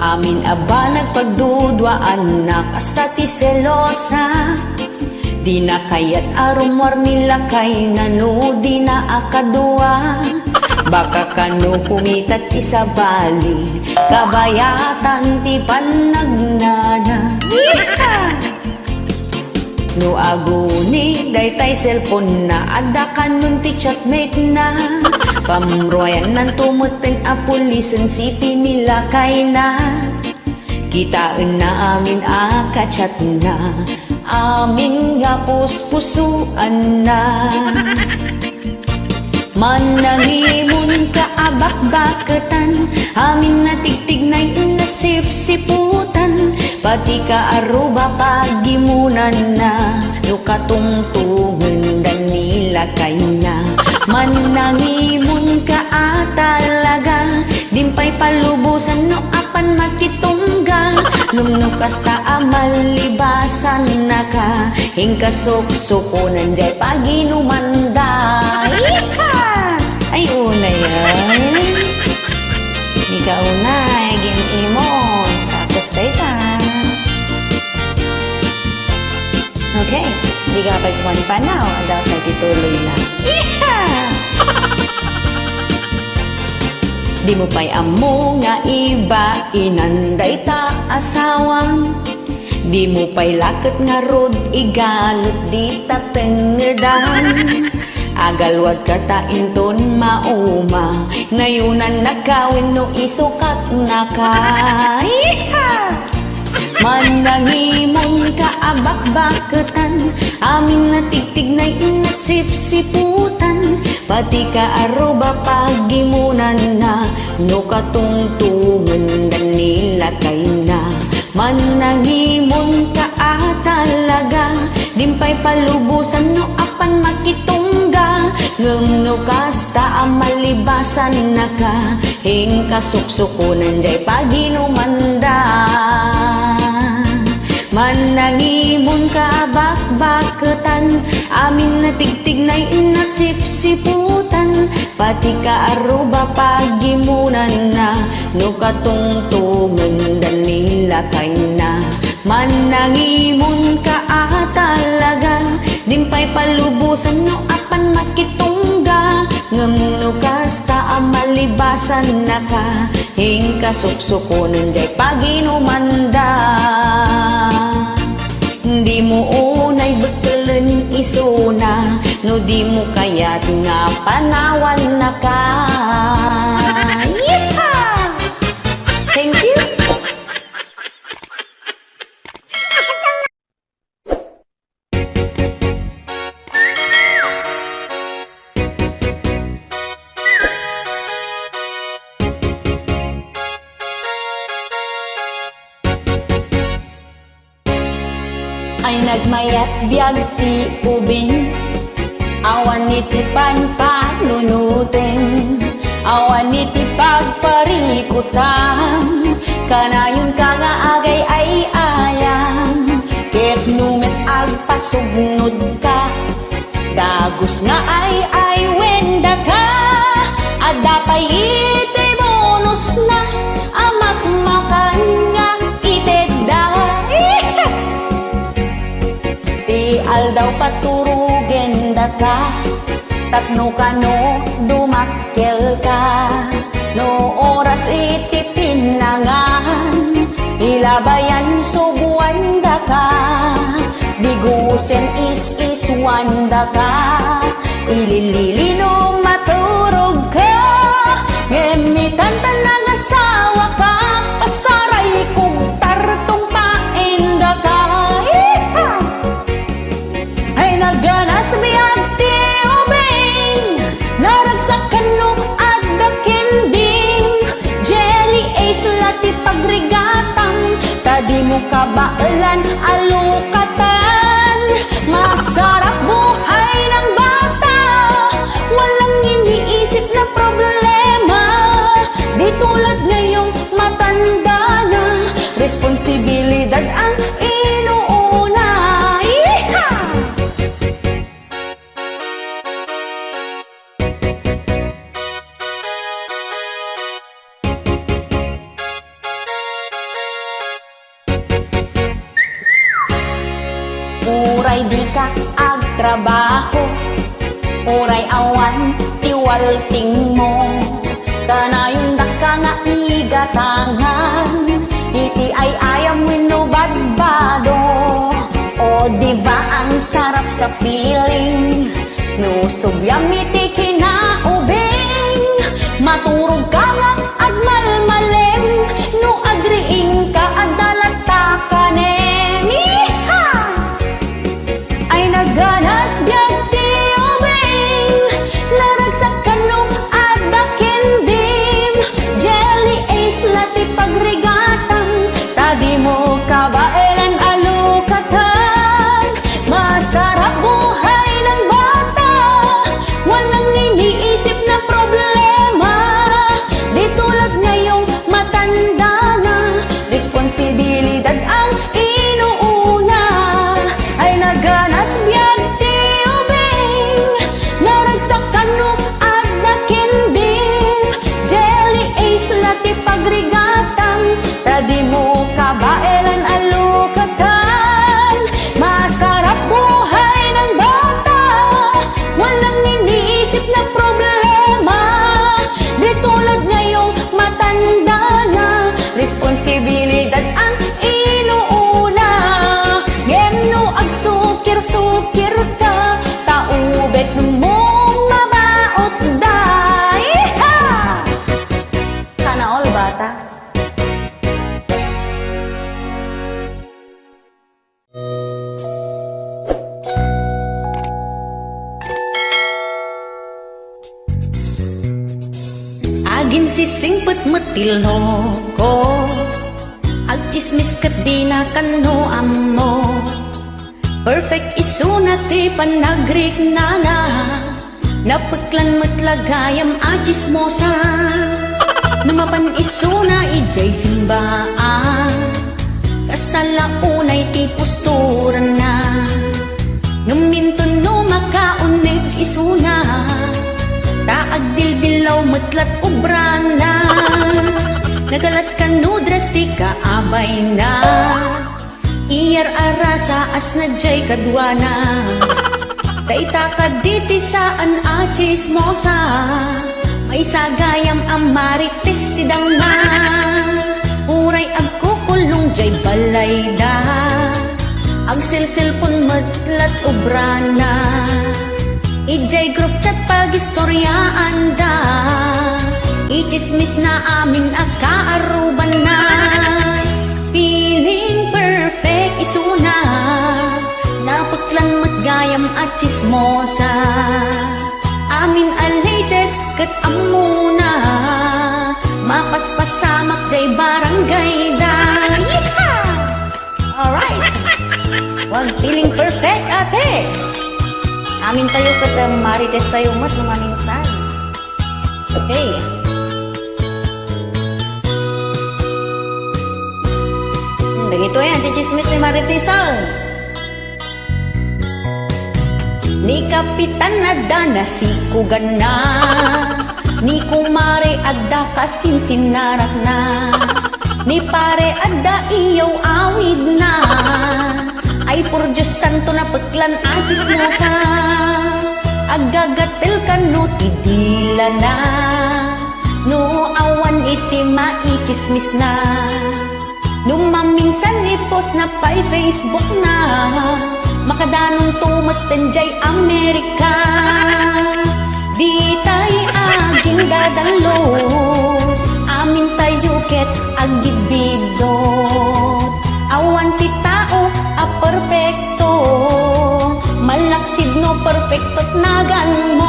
Amin aba nagpagdudwaan na kasta ti selosa. Di na kayat arumor nila kay nano di na akadua. Baka kano kumitat isabali kabayatan ti panagnana. No aguni daytay cellphone na adda kanon ti chatmate na. Pamroyan ng tumuten a pulisen sipi nila kay na. Kitaan na amin akachat na, amin nga puspusuan na. Manangimun ka abak-baketan, amin na tigtig na nasip-siputan. Pati ka aruba pagimunan na, nukatungtungan dan nila kay na. Manangimun ka talaga, dimpay palubusan no apan makitungga. Numnukas ta amalibasan na ka, hingkasok-sukunan jay paginumanda. Ay una yan. Ikaw na, gin-imon. Tapos tayo pa. Okay, di ka pagkuhan pa na. Dapat tituloy na. Di mo pa'y amo nga iba, inanday ta asawang. Di mo pa'y lakot nga rod, igalot di ta tengedan. Agalwad ka ta inton mauma, ngayunan nakawin no isukat na ka. Manangimon ka abak-baketan, amin na tigtig na inasip-siputan. Pati ka aruba pagimunan na, no katungtungan na nila kay na. Manangimon ka talaga, dimpay palubusan no apan makitungga. Ngumno kasta amalibasan na ka, hingkasuksukunan jay paginumanda. Manangimon ka bak-baketan, amin na tigtig na inasip-siputan. Pati ka aruba pagimunan na, no katungtungan dan nila kay na. Manangimon ka talaga, dimpay palubusan no apan makitungga. Ngumno kasta amalibasan na ka, hingkasuksukunan jay paginumanda. Di mo unay betulan isuna, no di mo kaya't nga panawan na ka. Yeehaw! Thank you! Ay nagmayat biyag ti ubing, awan iti panpanunutin, awan iti pagparikutan. Kanayon ka nga agay ay ayam, ket numet agpasugnod ka. Dagus nga ay wenda ka, at dapay iti bonus na, amakmakan nga itedda. Ti aldaw paturugen da ka, tapno kano dumakkel ka. No oras iti pinangan, ilabayan subuan da ka. Digusen is wanda ka, ililili no maturog ka. Gemitan tanang asawa ka, pasaray kong tartong paenda ka. Ay naganas biyag ti ubing, naragsakan no adda kending. Jelly ace lati pagrigatang, tadi mo kabailan alukatan. Masarap buhay ng bata, walang iniisip na problema. Di tulad ngayong matanda na, responsibilidad ang inuuna. Uray di ka agtrabaho, uray awan tiwalting mo. Kanayon da ka nga igatangan, iti ay ayam wino badbado. O diba ang sarap sa feeling, no subyam iti kinaubing. Maturog ka nga agmalmalem, no agriing ka adalata kanen. Iha! Ay naganas biyag ti ubing, naragsak ka no adda kendim. Jelly ace lati pagrigatang, tadi mo kabaelan alukatan. Masarap buhay ng bata, walang iniisip na problema. Di tulad ngayong matanda na, responsibilidad ang inuuna. Ay naganas biyag ti ubing, naragsak ka no adda kendim. Jelly ace lati pagrigatang, tadi mo kabaelan alukatan. Masarap buhay ng bata, walang iniisip na problema. Di tulad ngayong matanda na, responsibilidad ang inuuna. Ngeno ag sukir-sukir ka, taubet mo mabaot da. Iha! Sana all bata. Agin sisingpet metilo ko, agchismis ket di na kano ammo. Perfect isuna ti panagrik nana, napeklan metlagayam achismosa. Numapan isuna ijay simbaan, kastala unay ti posturan na. Ngaminton no makaunit isuna, taag dildilaw metlat ubrana. Nagalas ka no drastika abay na, iyar arasa as na jay kadwana. Daita ka diti saan achismosa, may sagayam ang marites tidang na. Uray agkukulong jay balay da, ag silsilpon metlat ubrana. Ijay group chat pag-istoryaan da, ichismis na amin akaaruban na. Feeling perfect isuna, napaklan matgayam at chismosa. Amin a latest kat amuna, mapaspasamak jay barangay da. Alright, wag feeling perfect ate. Amin tayo kat marites tayo mat nung aminsan. Okay. Begitu ya, chismis ni Maritisal. Ni Kapitan ada nasi kugan na, ni Kumare ada kasinsinarap na, ni Pare ada iyaw awid na. Ay por Diyos santo na peklan ajis mosa, agagatil ka no tidila na, no awan iti maichismis na. Numaminsan ipos na pa'y Facebook na, makadanong tumatan jay Amerika. Di tay aging dadalos, amin tayo ket agibidot. Awan ti tao a perfecto, malaksid no perfecto't nagan mo.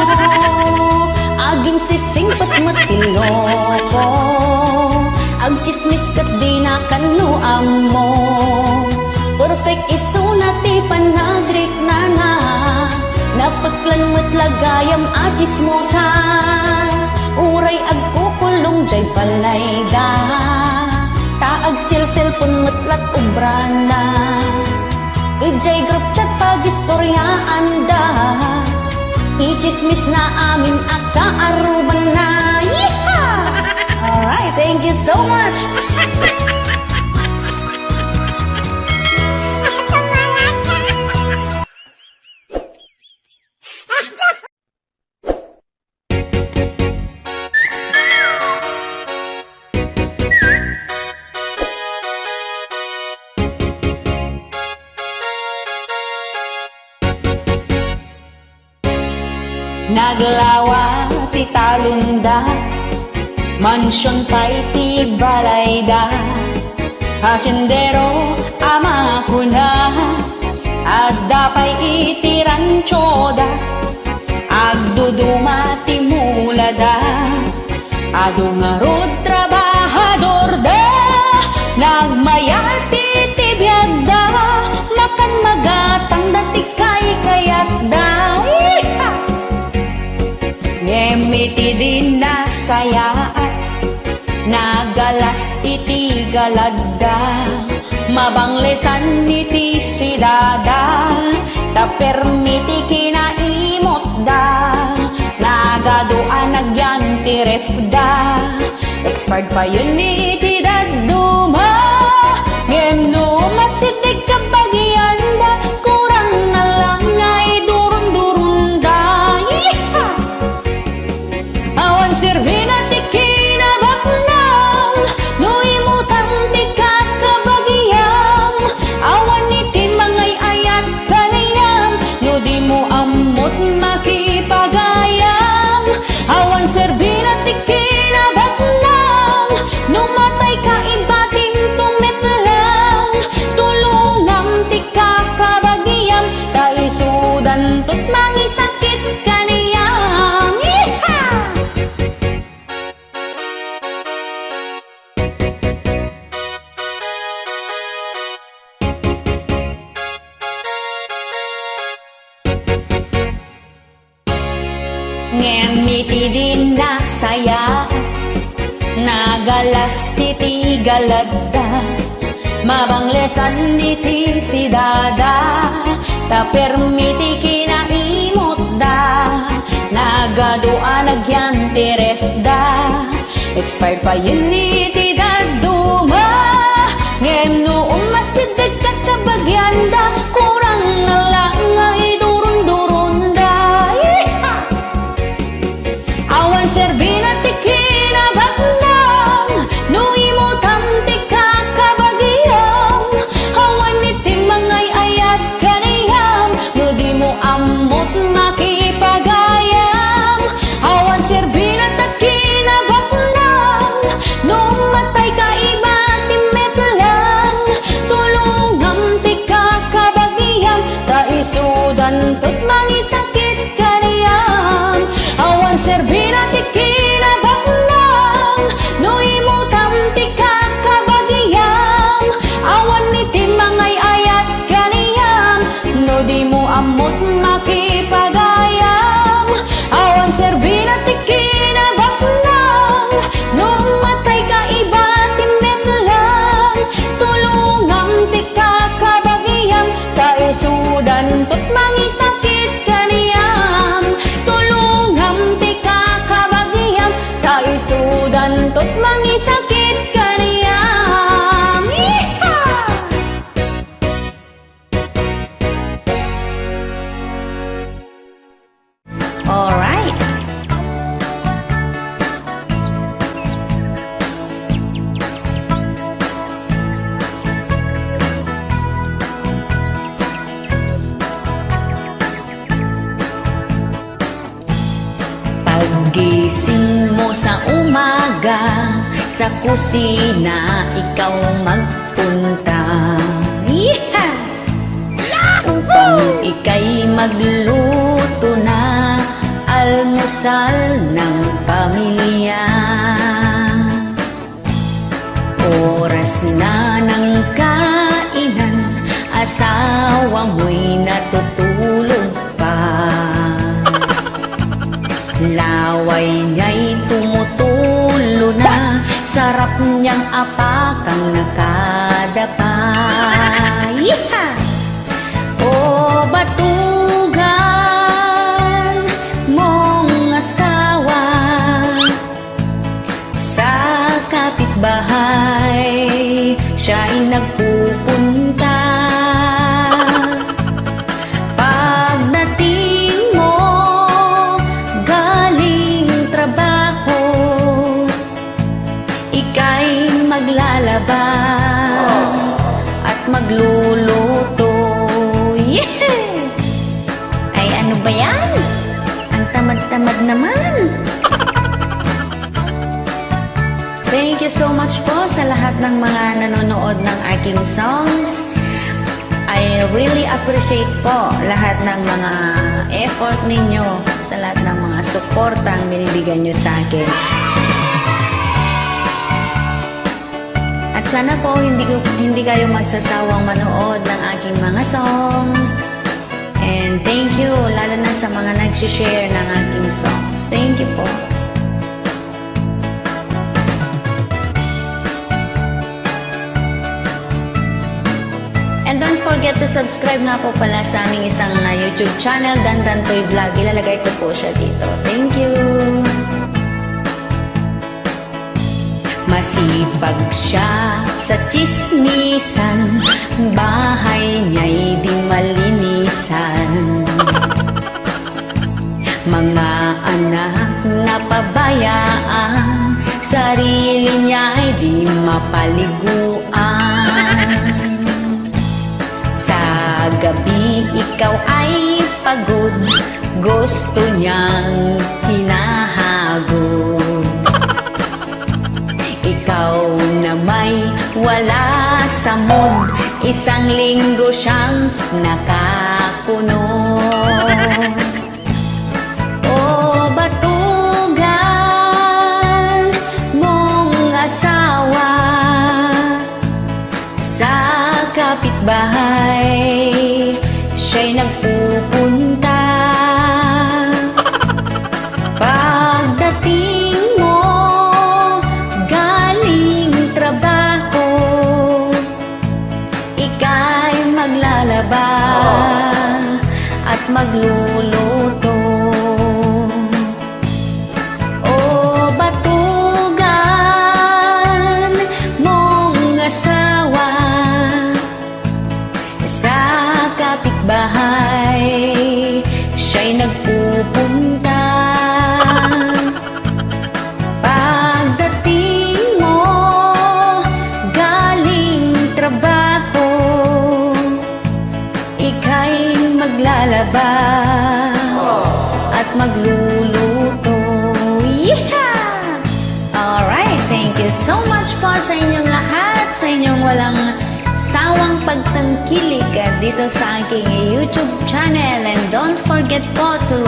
Aging sisingpet matiloko, agchismis kat di na kanu amo. Perfect isuna ti panagrik nana, napeklan metlagayam achismosa. Uray agkukulong jay balay da, taag silsilpon metlat ubrana. Ijay group chat pag-istoryaan da, ichismis na amin akaaruban na. Yeehaw! Alright, thank you so much! Naglawa ti talunda, mansyon pa'y ti balayda. Hasindero ama kuna, adda pa'y iti ranchoda. Agduduma ti mulada, adu nga rod trabahador da. Nagmayati ti biyagda, makan magatang dati kay kayat da. Ngemiti din na sayaan, nagalas iti galadda. Mabanglesan iti sidada, tapermiti kinaimot da. Nagaduan nagyan ti refda, expired pa yun iti daduma. Ngemno masitig kabagyan da, kurang na lang ngay durun-durun da. Awan sirvina ti kinabaknang, no imutang ti kakabagiyam. Awan iti mangay ayat kanayam, no di mo amot makipagayam. Awan sirvina ti kinabaknang, no matay ka ibating tumitlang. Tulungam ti kakabagiyam, taisudan tot mangisakit kanayam. Ngemiti din na saya, nagalas iti galadda. Mabanglesan iti sidada, tapermiti kinaimot da. Nagadua nagyan ti refda, expired pa yun iti daduma. Ngemno umasidag kakabagyan da, kurang na lang ay durun-durun da. Awan serbina ti kinabaknang, no imutang ti kakabagiyam. Awan iti mangay ayat kanayam, no di mo amot makipagayam. Awan serbina ti kinabaknang, no matay ka iba ti metlang. Tulungam ti kakabagiyam, taisudan tot mangisakit kanayam. Awan serbina ti kinabaknang, no imutam ti kakabagiyam. Awan iti mangay ayat kanayam, no di mo amot makipagayam. Awan serbina ti kinabaknang, no matay ka iba ti metlang. Tulungam ti kakabagiyam, taisudan tot mangisakit kanayam. Tulungam ti kakabagiyam, taisudan tot mangisakit kanayam. Alright. Paggising mo sa umaga, sa kusina ikaw magpunta. Upang ika'y magluto na almusal ng pamilya. Oras na ng kainan, asawa mo'y natutulog pa. Laway niya'y tumutulo na, sarap niyang apakang nakadapa. O batugan mong asawa, sa kapitbahay siya'y nagpupunta. Pagdating mo galing trabaho, ika'y maglalaba at magluluto. Ay ano ba yan? Ang tamad-tamad Thank you so much po sa lahat ng mga nanonood ng aking songs. I really appreciate po lahat ng mga effort ninyo, sa lahat ng mga suportang binibigyan nyo sa akin. At sana po hindi kayo magsasawang manood ng aking mga songs. And thank you lalo na sa mga nag-share ng aking songs. Thank you po. And don't forget to subscribe nga po pala sa aming isang YouTube channel, Dandan Toy Vlog. Ilalagay ko po siya dito. Thank you! Masipag siya sa tsismisan, bahay niya'y di malinisan. Mga anak na pabayaan, sarili niya'y di mapaliguan. Sa gabi ikaw ay pagod, gusto niyang hinahagod. Ikaw na may wala sa mood, isang linggo siyang nakakunod. O batugan mong asawa, sa kapitbahay siya'y nagpupunta. Pagdating mo galing trabaho, ika'y maglalaba at magluluto. O batugan mong asawa, sa kapitbahay siya'y nagpupunta. Pagdating mo galing trabaho, ika'y maglalaba at magluluto. Yeehaw! Alright, thank you so much po sa inyong lahat, sa inyong walang sawang pagtangkilik dito sa aking YouTube channel. And don't forget po to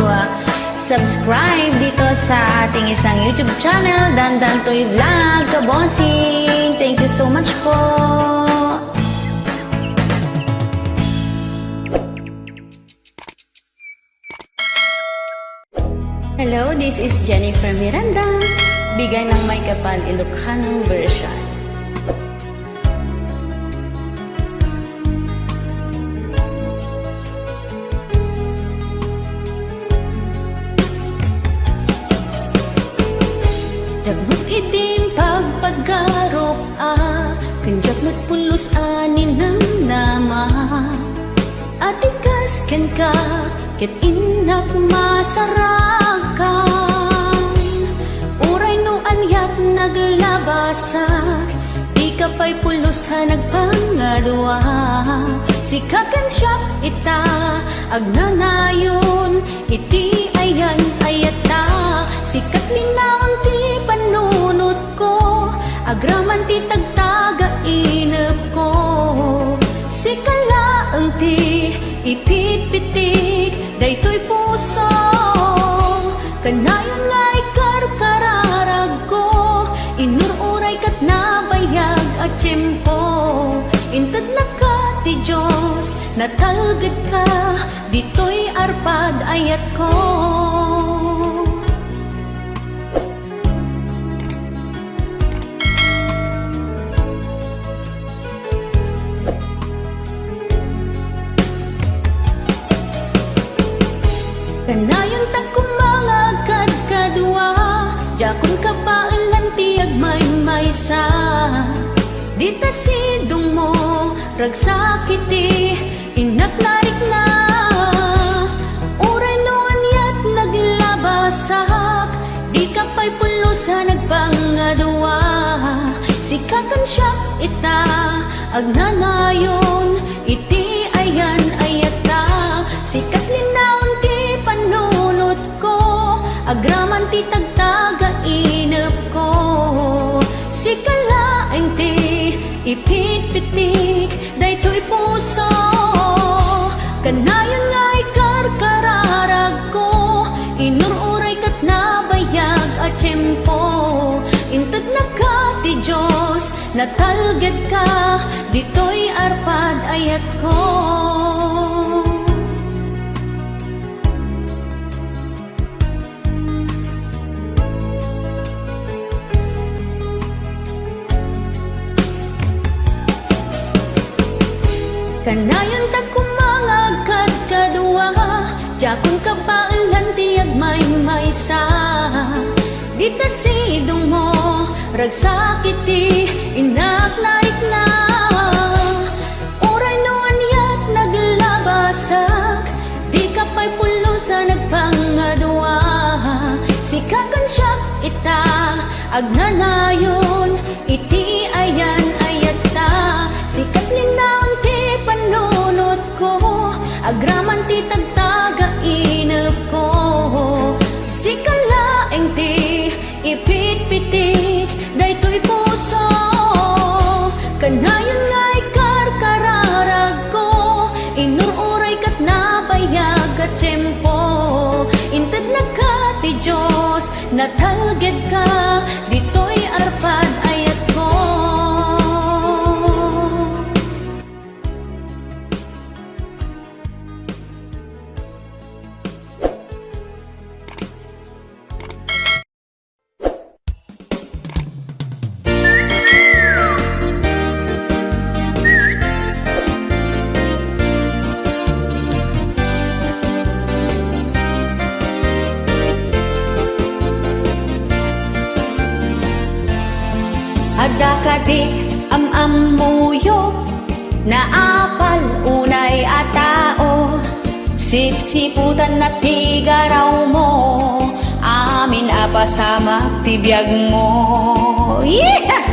subscribe dito sa ating isang YouTube channel, Dandan Toy Vlog, Kabosing. Thank you so much po. Hello, this is Jennifer Miranda, bigay ng may kapal Ilocano version. Jagmut itim pagpagarop kanjak magpulos anin ng nama. Atikas ken ka, ket inak masarakan. Uray no anyat naglabasak, di ka pa'y pulos ha nagpangadwa. Sikakan siya ita, agnanayon, iti ayan ayata. Sikat linaon ti panunot ko, agraman ti tagtaga inep ko. Sikalaang ti ipit-pitik, daytoy puso. Kanayon nga'y karkararag ko, inururay kat nabayag at tiyempo. Intad na ka ti Diyos, natalgad ka, dito'y arpad ayat ko. Kanayon tako mga kadkadwa, jakon kapailan tiyag may-maysa. Dita sidong mo, ragsakiti, inak narik na. Uray no anyat naglabasak, di ka pa'y pulusa nagpangadwa. Sikakan siya ita, agnanayon, iti ayan ayata. Sikat linaon ti panunot ko, agraman ti tagtaga inep ko. ipitpitik daytoy puso. Kanayon nga ikarkararag ko, inururay kat nabayag at tiyempo. Inted na ka ti Diyos, natalged ka, ditoy arpad ayat ko. Kanayon ta kumangagkad kadua, jakon kabaalan tiyag may maysa. Dita sidong mo, ragsakiti, inaknarik na. Oray noon yat naglabasag, di ka pa'y pulo sa nagpangadua. Sikakan siya ita, agnanayon, iti ayan ayat ta. Sikat linaon ti panunot ko, agraman ti tagtaga inap ko. Sikalaeng ti ipitpitik daytoy puso. Kanayon nga ikarkararag ko, inururay kat nabayag at tiyempo. Inted na ka ti Diyos, natalged ka, ditoy arpad ayat ko. Adda kadik am-amuyo, naapal unay atao. Sipsiputan na tigaraw mo, amin apasamak tibiyag mo. Yeah!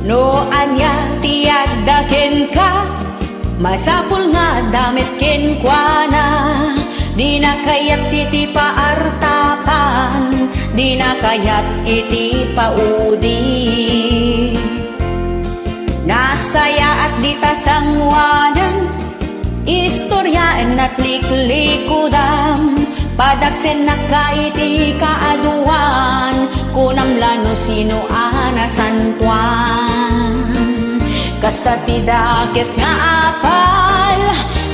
No anya tiyagdaken ka, masapul nga damit kenkwana. Di na kayat iti paartapan, di na kayat iti paudi. Nasaya at di tasangwanan, istoryaan at liklikudam. Padaksen na ka iti kaaduan, kunam lano sino anasan kwan. Kasta ti dakes nga apal,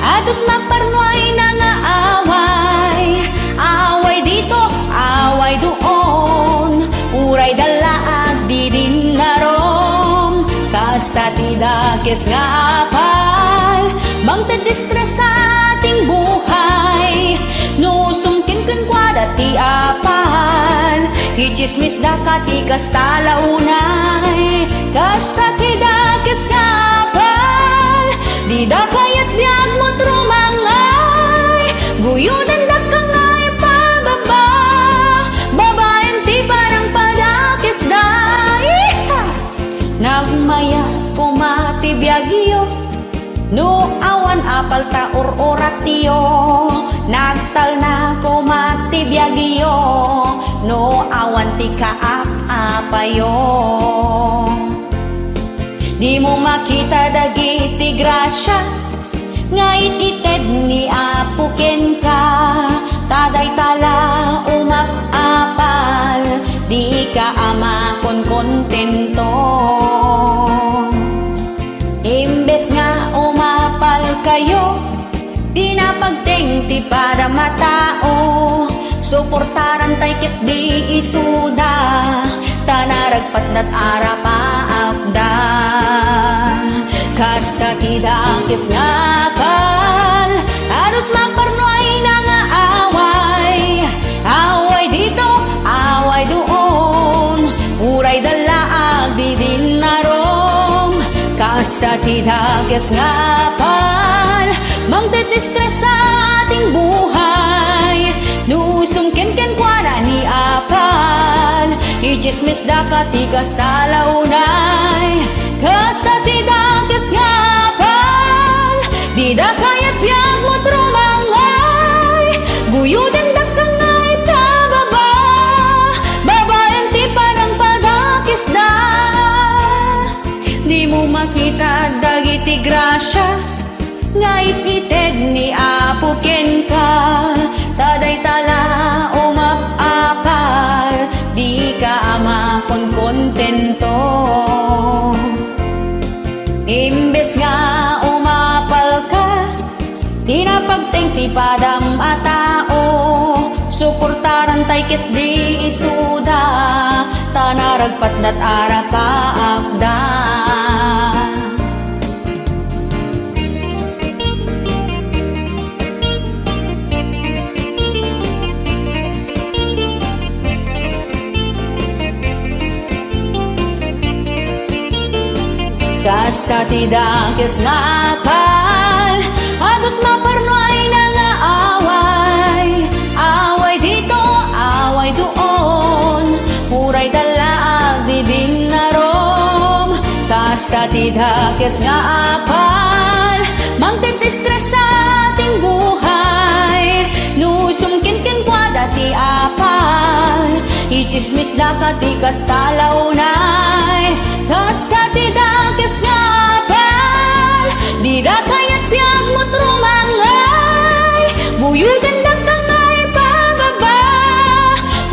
adot maparnuay na nga away. Away dito, away doon, uray dalaag di din narom. Kasta ti dakes nga apal, mangtedistress sa ating buhay. No sumkin kwada ti apal, ichismis da ka ti kasta launay. Kasta ti dakes nga apal, di da kayat biyag mo trumangay. Guyudan da ka ngay pababa, babaen ti parang padakes da. Nagmaya kumati biyagyo, no awan apal ta or-oratiyo. Nagtal na kumati biyagyo, no awan ti kaap-apayo. Di mo makita dagiti grasya, ngait ited ni apuken ka. Taday tala umap-apal, di ka ama kon kontento. Imbes nga umapal kayo, di na pagtengti para matao. Suportaran tay ket di isuda, tanaragpat dat arapaapda. Kasta ti dakes nga apal, adot maparnoay na nga away. Away dito, away doon, uray dalaag di din narong. Kasta ti dakes nga apal, mangtedistress sa ating buhay. Nusong ken kwara ni apal, ichismis da ka ti kasta launay. Kasta ti dakes nga apal, di da kayat biyag mo trumangay. Guyuden da ka ngay pababa, babaen ti parang padakes da. Di mo makita dagiti grasya nga ipited ni Apo ken ka. Taday tala umapapal, di ka ama kon kontento. Imbes nga umapal ka, tinapagteng ti padam a tao. Suportaran tay ket di isuda, tanaragpat dat arapa akda. Kasta ti dakes nga apal, adot maparno ay nga away. Away dito, away doon, puray dalaag di din narom. Kasta ti dakes nga apal, magtitistres sa ating buhay. Nusumkin kwa dati apal, ichismis da ka ti kasta launay. Kasta ti dakes nga apal, di da kayat piyag mo't rumangay. Buyudan da ka ngay pababa,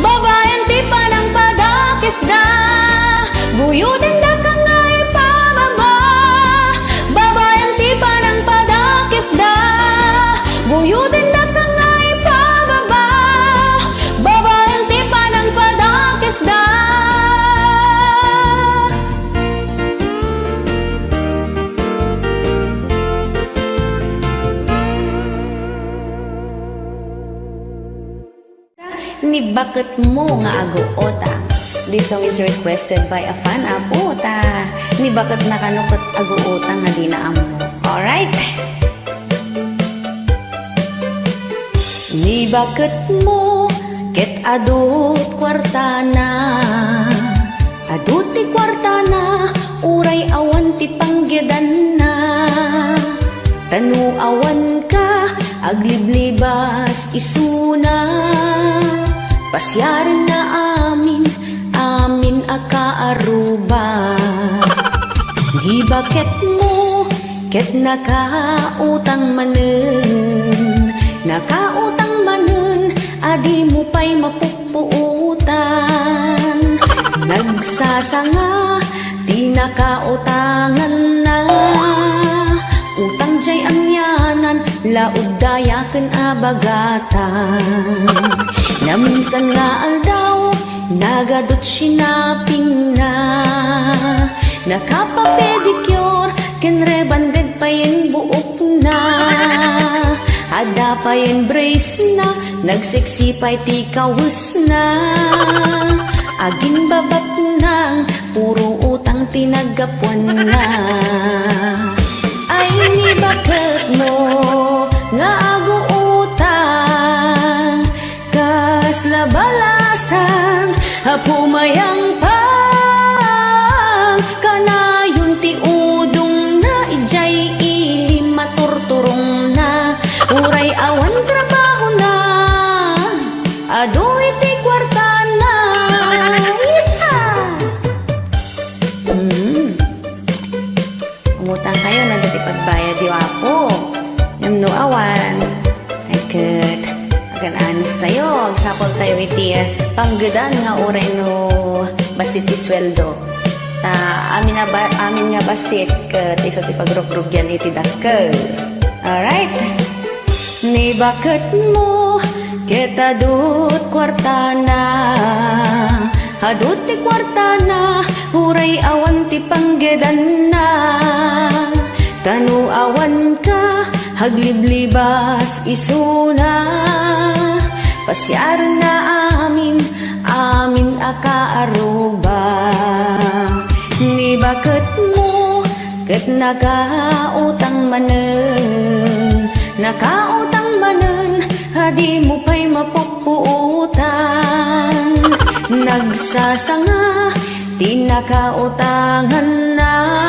babayan ti panang padakes da. Buyudan da ka ngay pababa, babayan ti panang padakes da. Buyudan da ka ngay pababa, babayan ti panang padakes da. Ni bakit mo nga aguota. This song is requested by a fan apota. Ni bakit nakanukot aguota nga di na amo. Alright? Ni bakit mo ket adut kwartana, adut ti kwartana, uray awan ti panggedan na. Tanu awan ka, agliblibas isuna. Pasyarin na amin, amin akaaruba. Di bakit mo, ket nakautang manen. Nakautang manen, adi mo pa'y mapupuutan. Nagsasanga, di nakautangan na. Utang jay amyanan, laod dayaken abagatan. Na minsan nga aldaw, nagadot sinaping na. Nakapapedicure, ken rebanded pa yung buok na. Ada pa yung brace na, nagseksipay ti kawus na. Aging babat nang, puro utang tinagapuan na. Ay ni bakit mo nga aguutang, kas labalasan hapumayang pang. Kanayon ti udong na ijay ili maturturong na. Uray awan trabaho na, adoy ti kwarta na. Umutang kayo na dati pagbayad di wapo. Namno awan. Ay kat. Agan-anos tayo. Agsapol tayo iti panggadan nga oray no basit ti sweldo. Amin nga basit kat iso ti pagrogrugyan iti dakkel. Alright. Ni bakit mo kita dut kwartana, hadut ti kwartana, huray awan ti panggedan na. Tanu awan ka, hagliblibas isuna. Pasyar na amin, amin akaaruba. Ni bakit mo ket nakautang manen. Nakautang manen, hadi mo pa'y mapupuutan. Nagsasanga, di nakautangan na.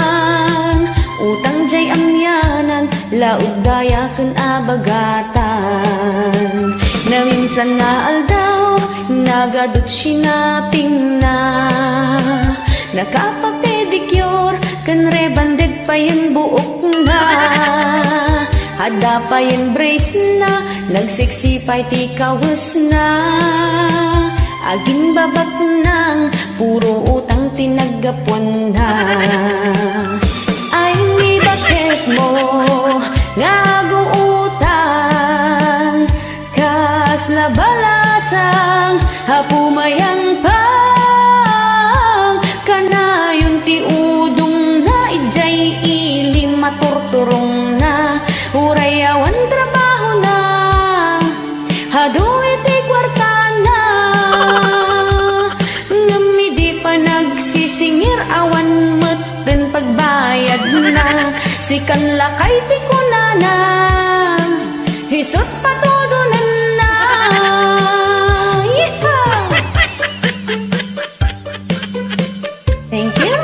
Utang jay amyanan, laod dayaken abagatan. Na minsan nga aldaw, nagadot sinaping na. Nakapapedicure, kan rebanded payan buok na, hada payan brace na, nagsiksipay ti kawas na. Aging babak nang puro utang tinagapon na. Ay ni bakit mo nga guutang, kas labalasang hapumayang pang, kanayon ti udong na ijay ili maturturong na, urayawan trabaho na, hadu iti kwarta na, ngami di pa nagsisingir awan meten pagbayad na, sikan lakay ti kunana, hisot patudunan na. Yeehaw! Thank you.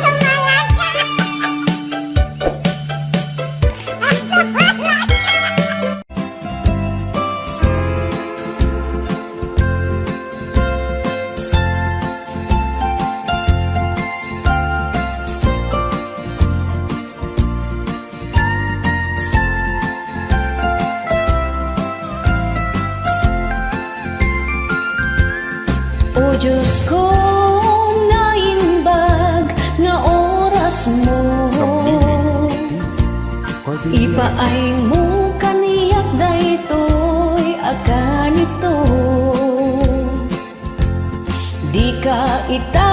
O Diyos ko, naimbag nga oras mo, ipaay mo kaniyak daytoy akan ito. Di ka ita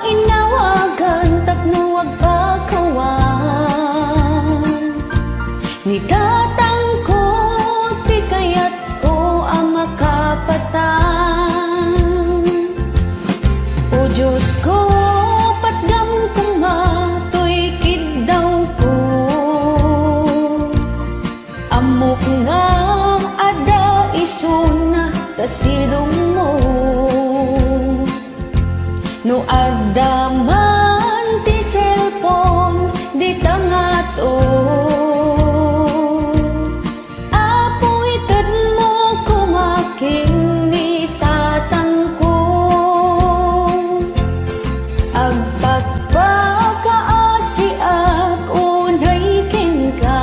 inawagan tapno agpakawan, ni tatang ko ti kayat ko ang makapatan. O Diyos ko, patgam kumatoy kidaw ko, amok nga ada isuna tasidong mo, no adda man ti cellphone di tangato, apoy tad mo kumaking ni tatang ko, agpagpakaasiak unay ken ka,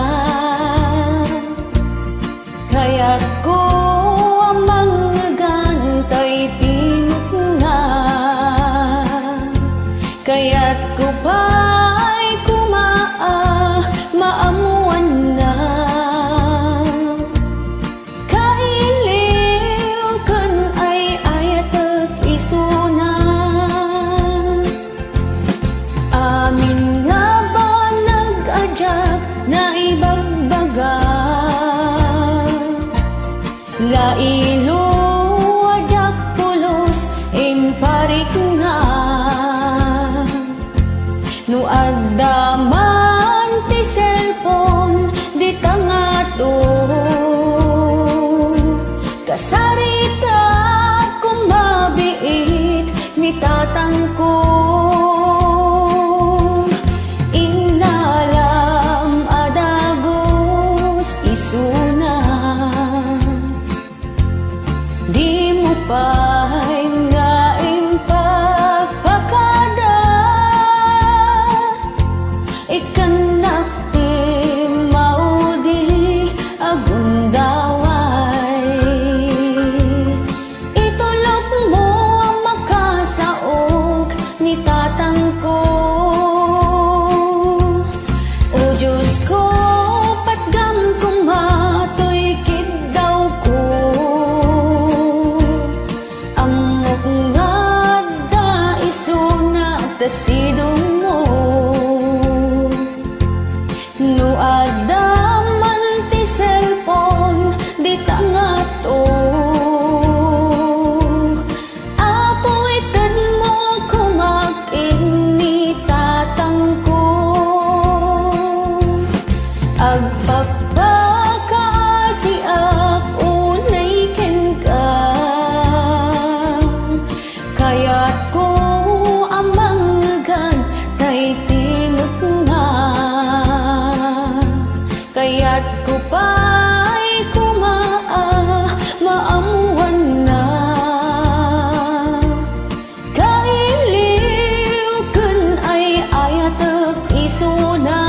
kaya't ko amang gantay tinuk nga, kaya't ko pa'y kumaa maamuan na, kailiw kan ay ayat at isuna. Amin nga ba nag-adyak na ibagbaga, lailo adyak pulos in parik nga, no adda man ti cellphone di tangato, kasarita kumabiit ni tatang ko, inalam adagos isuna, di mo pa'y nga impagpakada, ikanak ti maudi agundaway, itulok mo ang makasaog ni tatang ko. O Diyos ko, patgam kumatoy kidaw ko, amok nga da isuna tasidong mo, no adda man ti cellphone di tangato, apoy tad mo kumaking ni tatang ko, agpagpakaasiak unay ken ka, kaya't ko amang gantay tinuk nga, kaya't ko pa'y kumaa maamuan na, kailiw kun ay ayat at isuna.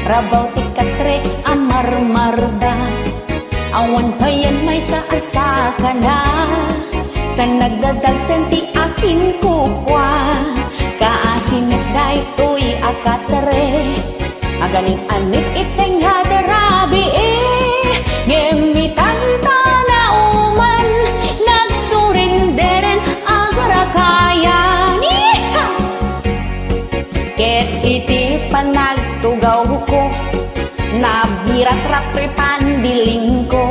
Rabaw ti katre amar-marda, awan pa yan may sa ka na. Tan nagdadagsan ti akin kupwa, kaasin at daytoy akatre. Agaling anit iteng hadarabi ngemitan na uman, nagsurinderen agrakayan. Ket iti panagtugaw ko, nabirat-rato'y pandiling ko.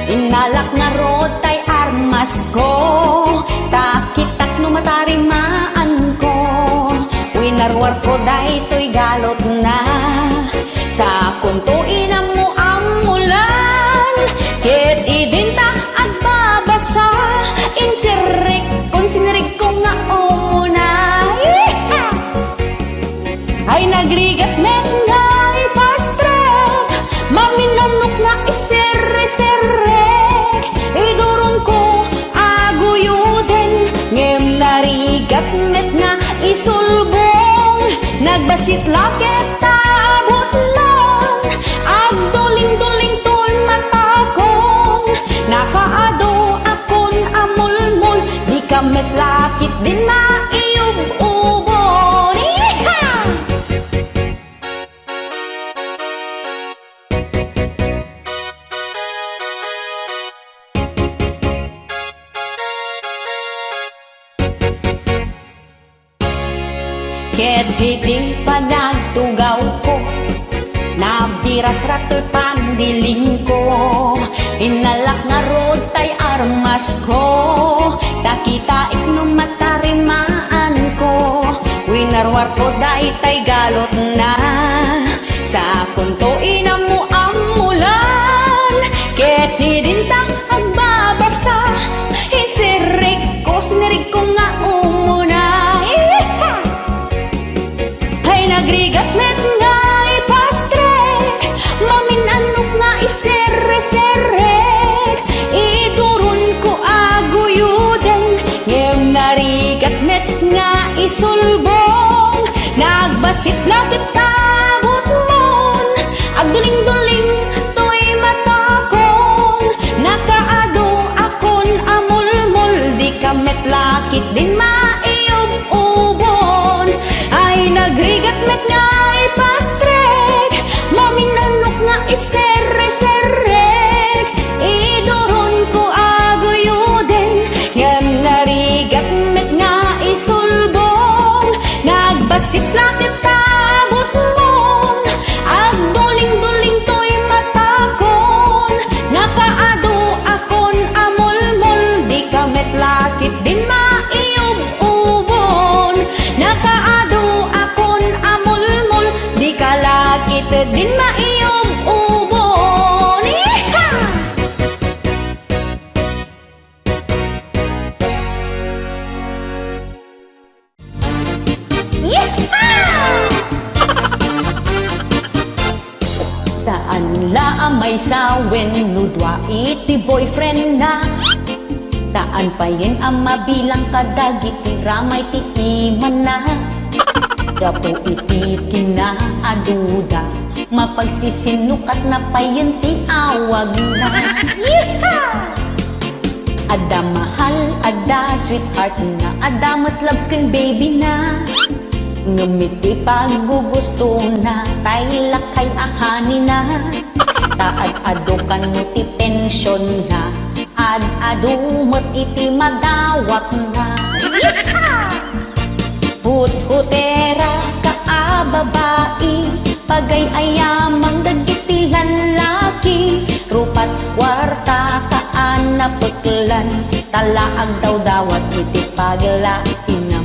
Inalak nga rotay armas ko, takitak no matarimaan ko. Winarwar ko daytoy galot na, sa kunto inam mo amulan. Ket idinta at babasa, insirik kon sinirig ko nga umuna. Ay nagrigat met nga ipastrek, maminanok nga iserre-serrek. Iduron ko aguyuden, ngem narigat met nga isulbong. Nagbasit laket tabot lang, agduling-duling tol matakong. Nakaado akon amulmul, di ka met lakit din maiub-ubon. Ket hiti panagtugaw ko, nabirat-rato'y pandiling ko. Inalak nga rotay armas ko, takitaik no matarimaan ko. Winarwar ko daytay galot na, sa kunto inam mo amulan. Ket hidintang agbabasa, insirik ko sinirig ko nga umuna. Nagrigat met nga ipastrek, maminanok nga iserre-serrek. Idurun ko aguyuden, ngem narigat met nga isulbong. Nagbasit lakit tabot mon, agduling-duling to'y matakong. Nakaado akon amulmul, di ka met lakit din maiub-ubon. Ay nagrigat met nga ipastrek, maminanok nga iserre-serrek. Iduron ko aguyuden, ngem narigat met nga isulbong. Nagbasit lakit tabot mon, agduling-duling to'y matakon. Nakaado akon amulmul, di ka met lakit din maiub-ubon. Nakaado akon amulmul, di ka lakit din maiub-ubon. Saan la may sawen nudwa iti boyfriend na, saan pa yen ang mabilang kadagit ti ramay ti iman na. Gapo iti kinaaduda, mapagsisinukat na pa yen ti awag na. Ada mahal, ada sweetheart na, ada matloves ken baby na. Ngumiti paggugusto na, tay lakay ahani na. Taad-ado kan mo ti pensyon na, ad-adumot iti madawat na. Put-putera ka babae, pagay ayamang dagiti lalaki. Rupat kwarta kaan na peklan, talaag daw dawat iti paglainam.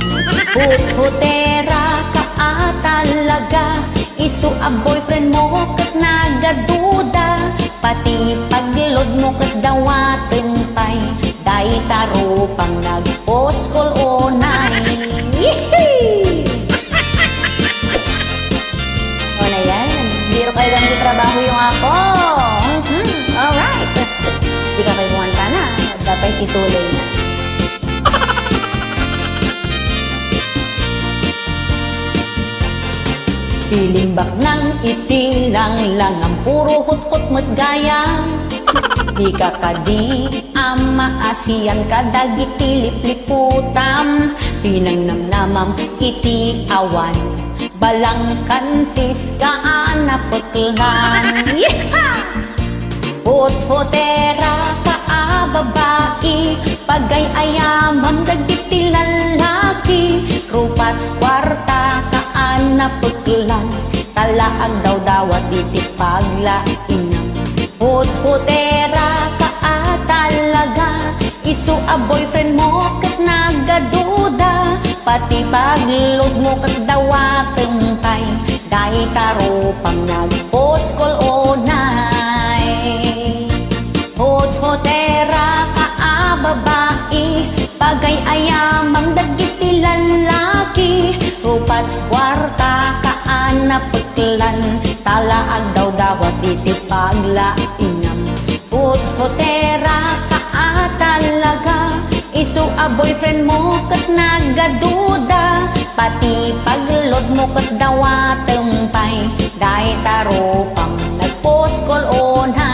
Put-putera ka talaga, isu a boyfriend mo kat nagaduda. Pati paglod mo kat dawaten pay, day taro pang nagposkol onay. O na yan, biro kayo lang di trabaho yung ako. Alright. Di ka kayo buwanta na, dapat ituloy na. Pilimbak ng itilang lang ang puro hut-hut matgaya. Di ka kadi ama asiyan kadagiti lipliputam. Pinangnamnamam iti awan balang kantis kaanapeklan. Put-putera ka babae, pagay ayamam dagiti lalaki. Rupat kwarta kaanapeklan, talaag daw dawat iti paglainam. Put-putera ka talaga, isu a boyfriend mo kat nagaduda. Pati paglod mo kat dawateng tay, dahi taro pang nag-post call onay. Put-putera ka babae, pagay ayamang dagiti lalaki. Rupat kwarta kaanapeklan, talaag daw dawat iti paglainam. Put-putera ka talaga, isu a boyfriend mo kat nagaduda. Pati paglod mo kat dawateng pay, dahi taro pang nag-post call onay.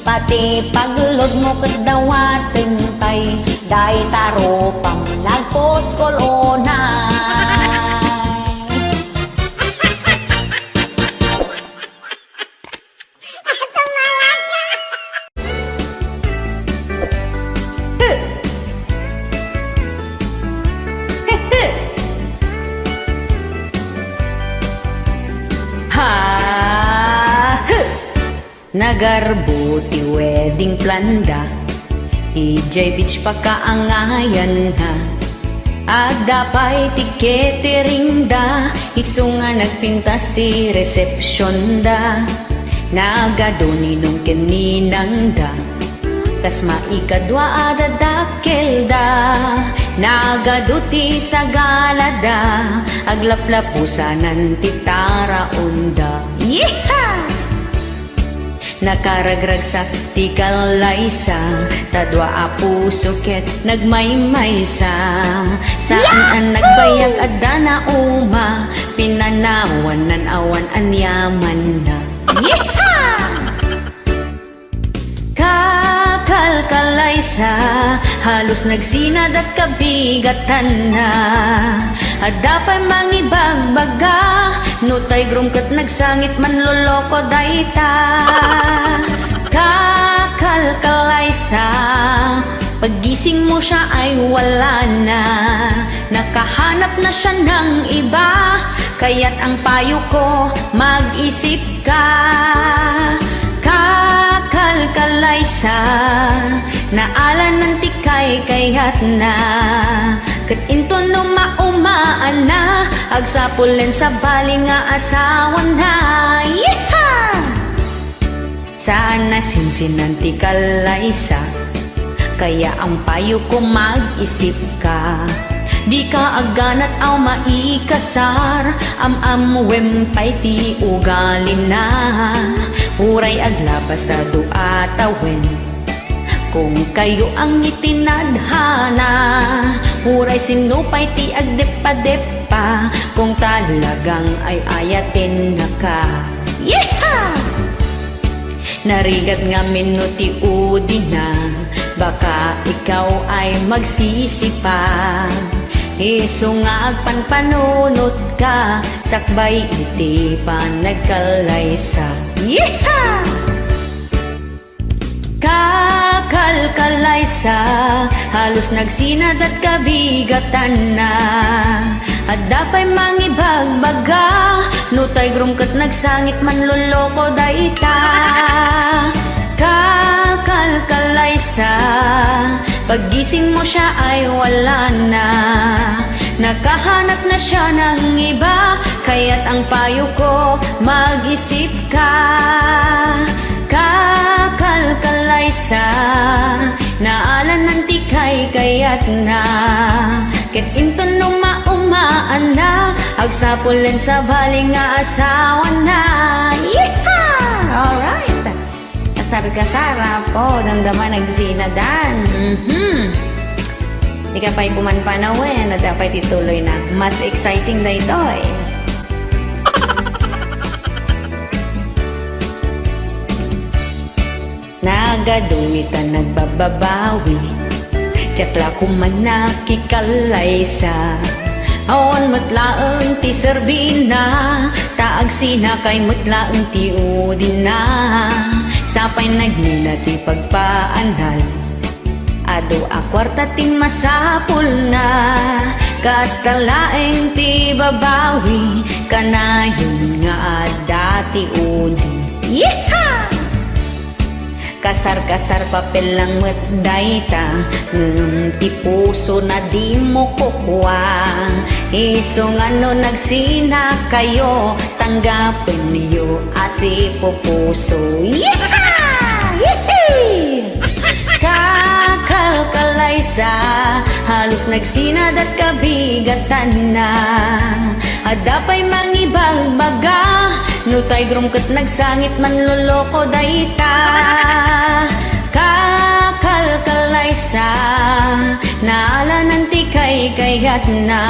Pati paglod mo kat dawateng pay, dahi taro pang nag-post call onay. Nagarbo ti wedding planda, EJ Beach pa kaangayan ha. Ada pa'y ti catering da, isu nga nagpintas ti reception da. Nagadoni nung keninang da, kas maikadwa ada dakkel da. Nagaduti sa galada, aglaplapusanan ti taraunda. Yeeha! Nakaragrag sa ti kalaysa, tadwa a puso ket nagmaymaysa. Saan ang nagbayag adda na uma, pinanawanan awan anyaman na. Kakalkalaysa, halos nagsinad at kabigatan na. Adda pa'y mangibagbaga, nutay grumkat nagsangit manloloko dayta. Kakalkalaysa, paggising mo siya ay wala na. Nakahanap na siya ng iba, kaya't ang payo ko mag-isip ka. Kakalkalaysa, naalan ng tikay kaya't na. Kat into no maumaan na, agsapulen sa baling nga asawan na. Yeeha! Sana sinsinan ti kalaysa, kaya ang payo ko mag-isip ka. Di ka aganat aw maikasar, wempay ti ugali na. Uray aglabas na duatawen, kung kayo ang itinadhana. Uray sinupay ti agdepa-depa, kung talagang ay ayatin na ka. Yeeha! Narigat nga minuti udi na, baka ikaw ay magsisipa. Isu nga agpanpanunot ka, sakbay iti pa nagkalaysa. Yeeha! Kakalkalaysa, halos nagsinad at kabigatan na. Adda pa'y mangibagbaga, nutay grumkat nagsangit manloloko dayta. Kakalkalaysa, paggising mo siya ay wala na. Nakahanap na siya ng iba, kaya't ang payo ko mag-isip ka. Kakalkalaysa, naalan ng tikay kaya't na. Ket into no maumaan na, agsapulen sa baling nga asawan na. Yeeha! Alright! Kasar-kasara po, damdaman nagsinadan. Di ka pa'y pumanpanawin na dapat ituloy na. Mas exciting na ito eh. Nagadumitan nagbababawi, tiyakla kuman nakikalaysa. Awan matlaang ti serbina, taag sina kay matlaang ti udina. Sapay nagnina ti pagpaanal, ado a kwarta ti masapul na. Kasta laeng ti babawi, kanayon nga dati udi. Yeehaw! Kasar-kasar papel lang met dayta, ti puso na di mo kukuha. Isong ano nagsina kayo, tanggapin niyo asi po puso. Yeah! Yee! Kakalkalaysa, halos nagsinad at kabigatan na. Adapay mangibang baga, no tay grumkat nagsangit manloloko dayta. Kakalkalaysa, naala nanti kay kayat na.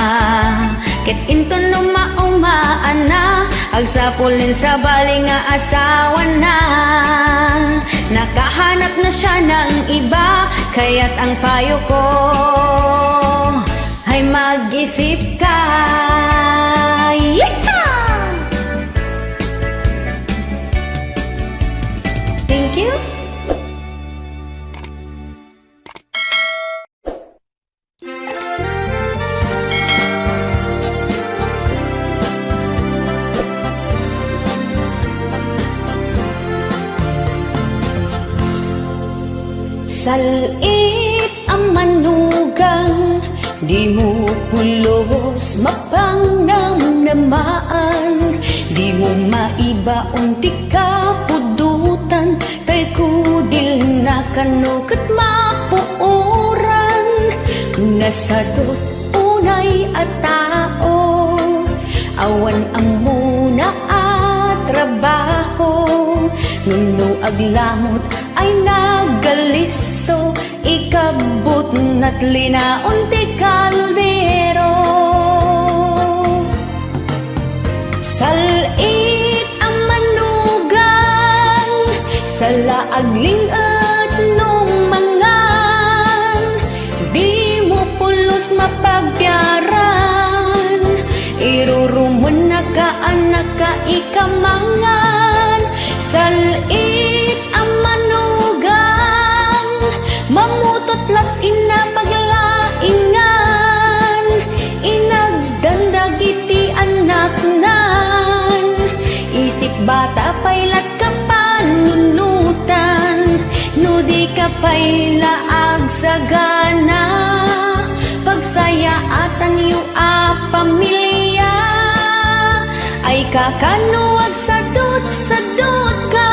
Ket into no maumaan na, agsapulin sa bali nga asawa na. Nakahanap na siya ng iba, kaya't ang payo ko ay mag-isip ka. Yeehaw! Thank you. Salit ang manugang, di mo pulos mapangnamnamaan. Di mo maibaon ti kapudutan, tay kudil na kanukat mapuoran. Nasadot unay at tao, awan ang muna at trabaho. Nuno aglamot ay nagalisto, ikabot na't linaon ti kaldero. Salit ang manugang, sa laagling at nung mangan. Di mo pulos mapagbiaran, irurumon na ka anak ka ikamangan. Salit ang manugang, mamutot lat inapaglaingan. Inagdandagiti anak nan, isip bata paylat ka panunutan. No di ka pay laag sagana, pagsayaatan yu a pamilya. Ay kakanuag sadot ka,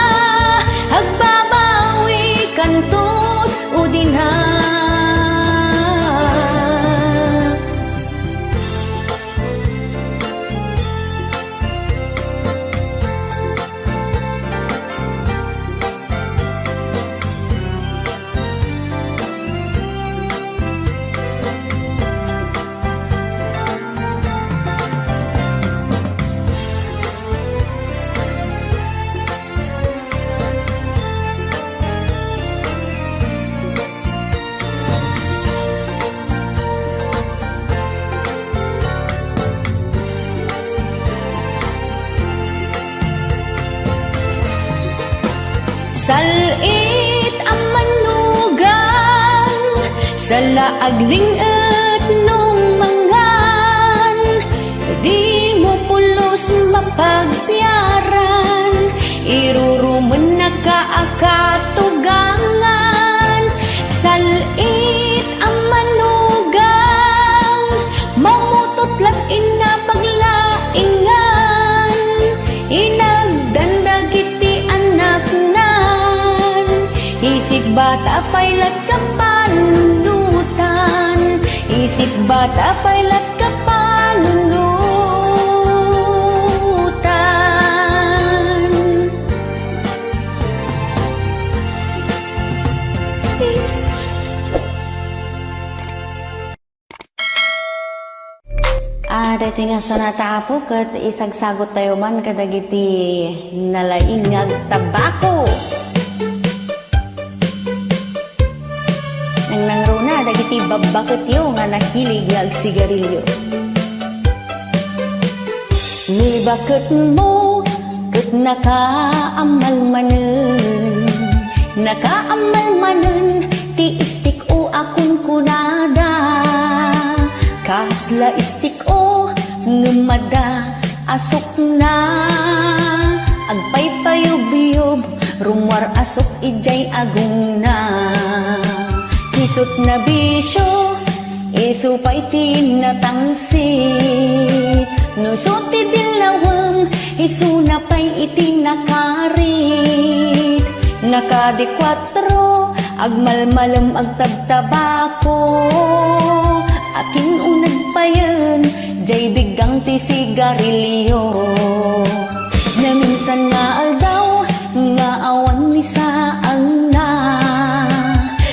agbabawi kantot udina. Salit ang manugang, sa laagling at nung mangan. Di mo pulos mapagbiaran, irurumon na kaakatugangan. Salit ang manugang, mamutot lat inapaglaingan. Inagdandagiti anak nan, isip bata paylat ka panunutan. Isip bata paylat ka panunutan. Peace. Iti nga sonata po kat isagsagot tayo man kadagiti nalaingag tabako. Nang nangruna dagiti babakot yo nga nakilig nga agsigarilyo. Ni bakit mo kat nakaamal manen ti istik o akong kunada. Kasla istik o ngumada asok na agpaypayub-yub rumwar asok ijay agong na. Isot na bisyo isupay tinatangsi nusot ti dilawang isunapay iti nakarit. Nakadikwatro agmalmalam agtabtabako aking unag pa yan jay bigang ti sigarilyo. Na minsan nga aldaw nga awan ni saang na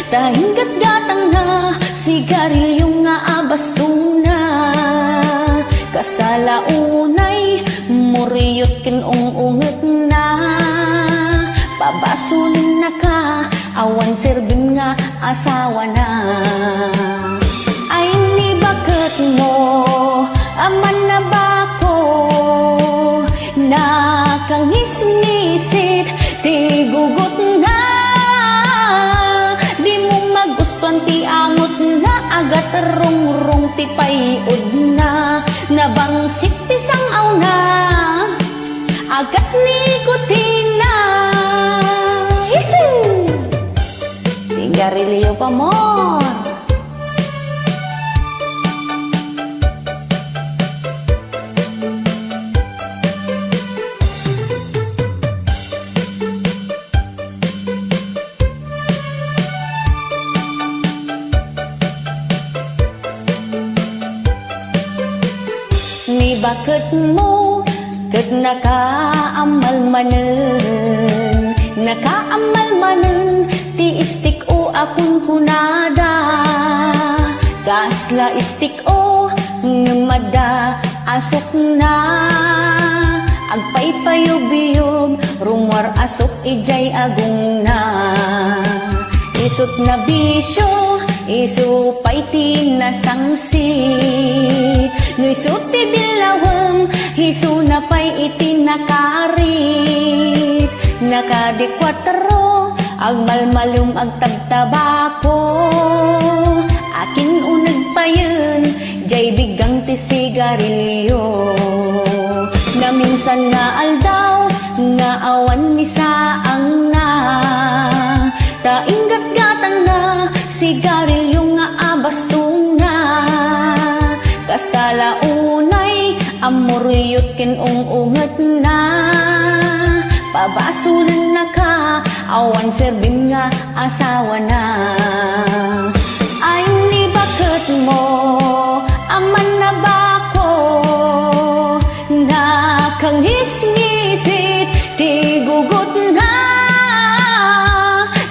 tahinggat gatang na sigarilyo nga abastong na. Kastala unay muriyot ken unget na pabasulin na ka awan serbin nga asawa na. Ay ni bakit mo aman na bako nakangis-ngisit ti gugot na. Di mo magustuhan ti angot na agat rong-rong ti payod na. Nabangsit ti sangaw na agat nikotina. Sigarilyo pa mo. Ni bakit mo kat nakaamal manen ti istik o akong kunada. Kasla istik o ngumada asok na agpaypayub-yub rumwar asok ijay agong na. Isot na bisyo isupay tinasangsi nuisot ti dilawang isunapay iti nakarit. Nakadikwatro agmalmalum agtabtabako akin unag pa yun jay bigang ti sigarilyo. Na minsan nga aldaw nga awan ni saang na tainggat gatang na sigarilyo nga abastong na. Kastala unay amuriyot ken unget na pabasulan na ka awan serbin nga asawa na. Ay ni bakit mo aman na bako nakangis-ngisit ti gugot na.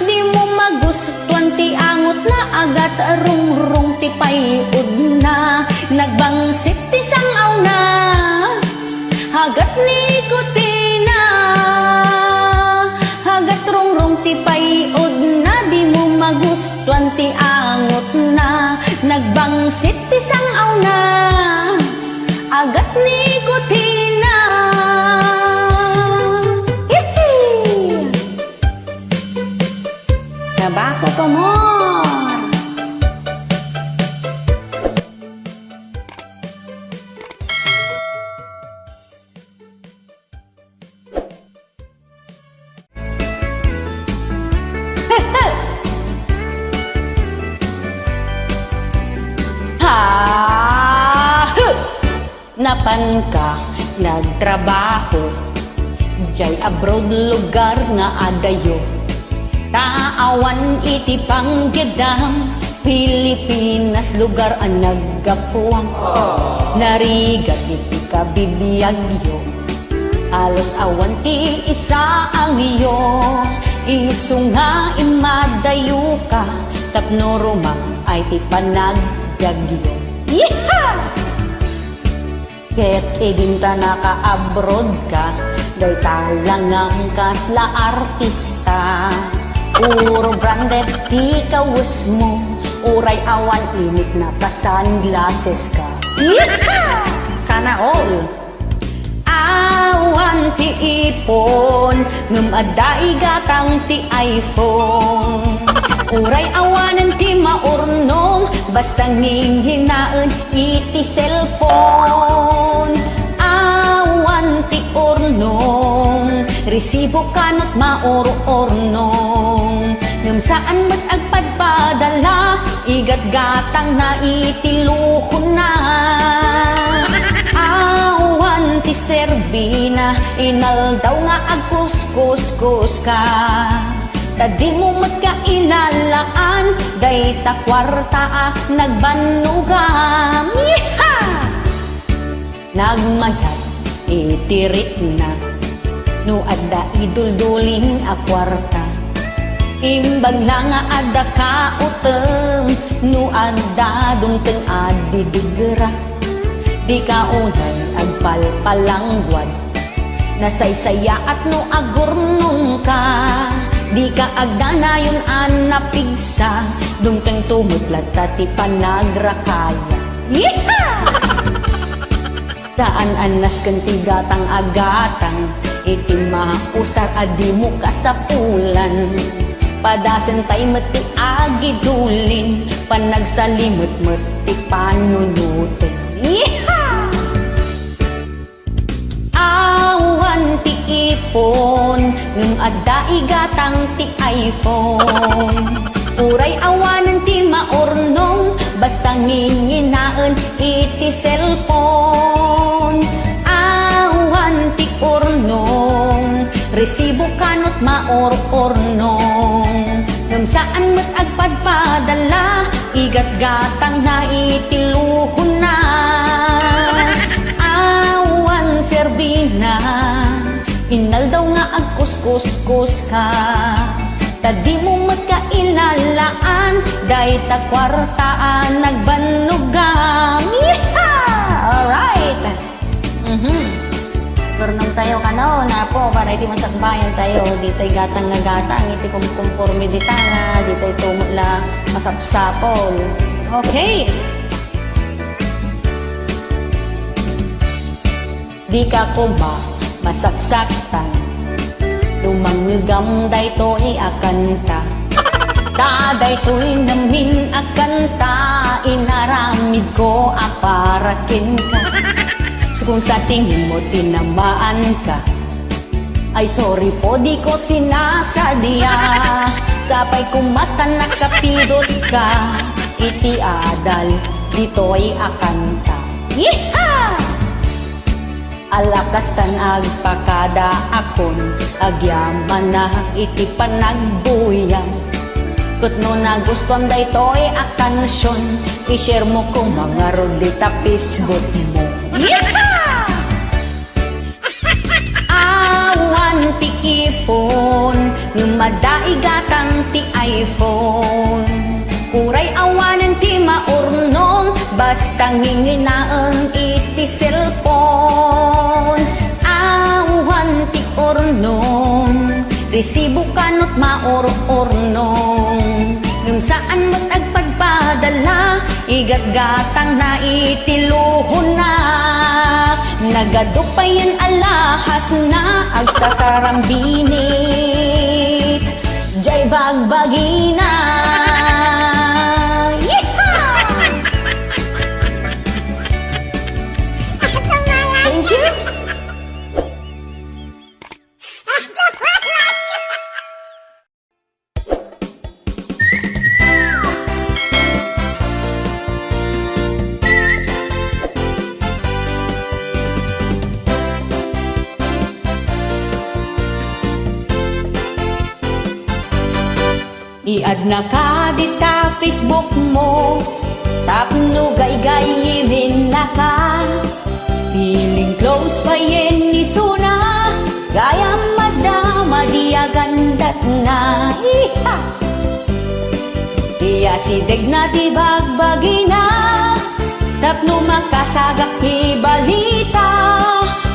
Di mo magustuhan ti angot na agat rong-rong ti payod na. Nagbangsit ti sangaw na hagat nikotina. Hagat rong-rong ti payod na di mo magustuhan ti angot na. Nagbangsit ti sangaw na agat nikotina. Tabako pa mo. Napan ka nagtrabaho jay abroad lugar nga adayo. Taawan iti panggedam Pilipinas lugar ang naggapuang. Narigat iti kabibiyagyo halos awan ti isa ang iyo. Isu nga imadayo ka tapno rumang ay ti panagagyo. Yeeha! Ket edinta naka-abroad ka, day talangang kasla artista. Puro branded di kawus mo, uray awan init na ta sunglasses ka. Yeehaw! Sana all! Awan ti ipon, ngem adai gatang ti iPhone. Uray awanan ti maurnong, basta nginghinaan iti cellphone. Awan ti urnong, resibo kanot maor-ornong. Ngem saan met agpadpadala, igat gatang na itiluhon na. Awan ti serbina, inaldaw nga agkuskus-kus ka. Tadi mo mat ka inalaan, day ta kwarta nagbanugam. Yeeha! Nagmayat itirik na, no adda idulduling a kwarta. Imbag na nga adda ka utem, no adda dumteng adidigra. Di ka unay agpalpalangwad, nasaysaya at no agurnong ka. Di ka agdanayon an napigsa, dumteng tumutlat ti panagrakaya. Yeehaw! Daan anas kanti gatang agatang, iti mausar adi mo kasapulan. Padasen tay meti agidulin, panagsalimot-met ti panunutin. Yeehaw! Awan ti ipon, ngem adda igatang ti iPhone. Uray awanan ti maurnong, basta nginginaan iti cellphone. Awan ti urnong, resibo kanot maor-ornong. Ngem saan met agpadpadala, igat gatang na itiluhon na. Awan serbina, inaldaw nga agkuskus-kus ka. Tadi mo mat ka ilalaan, day ta kwartaan nagbanugam. Yeehaw! Alright! Turnong tayo kano na po, para iti masakbayan tayo. Dito'y gatang nga gatang, iti kumpormidita nga, dito'y tumula masapsapol. Okay! Di ka kuma masaksaktan, lumanggam day to'y akanta. Daday to'y namin akanta, inaramid ko aparakin ka. So kung sa tingin mo tinamaan ka, ay sorry po di ko sinasadya. Sapay kumata nakapidot ka, iti adal dito'y akanta. Yeehaw! Alakas tan agpakada akon, agyaman na iti panagbuyam. Kutno na guston day to'y akansyon, i-share mo kung mga rodita Facebook mo. Yeehaw! Awan ti ipon, numadai gatang ti iPhone. Uray awanan ti maurnong, basta nginginaan iti cellphone. Awan ti urnong, resibo kanot maor-ornong. Ngem saan mo't agpadpadala, igat gatang na itiluhon na. Nagadupayan alahas na agsasarambinit, jay bagbagina. Thank you. I-add na ka dita Facebook mo, tapno gay-gayimin na ka. Feeling close pa yen ni Suna, gaya madama dia gandat na. Iha! Iya si deg na ti bagbagi na, Tapno makasagak ibalita,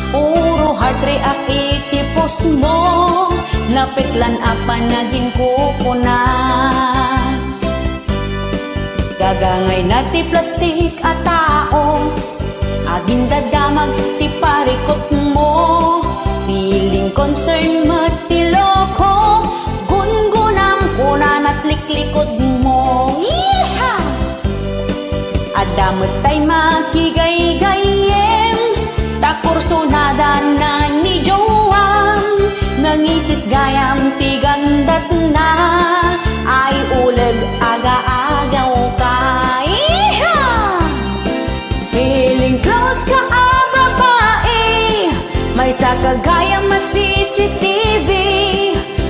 puro heart react itipos mo, napitlan apa naging kukunan. Gagangay na ti plastik at tao, aging dadamag ti parikot mo, feeling concern ti loko, gungunam kunan at liklikod mo. Yeeha! Adamot tay makigay-gayem, takurso nada na ni Joam, nangisit gayam ti gandat na, ay ulag aga-agaw ka. Yeeha! Feeling close ka babae, may sakagayam mas CCTV,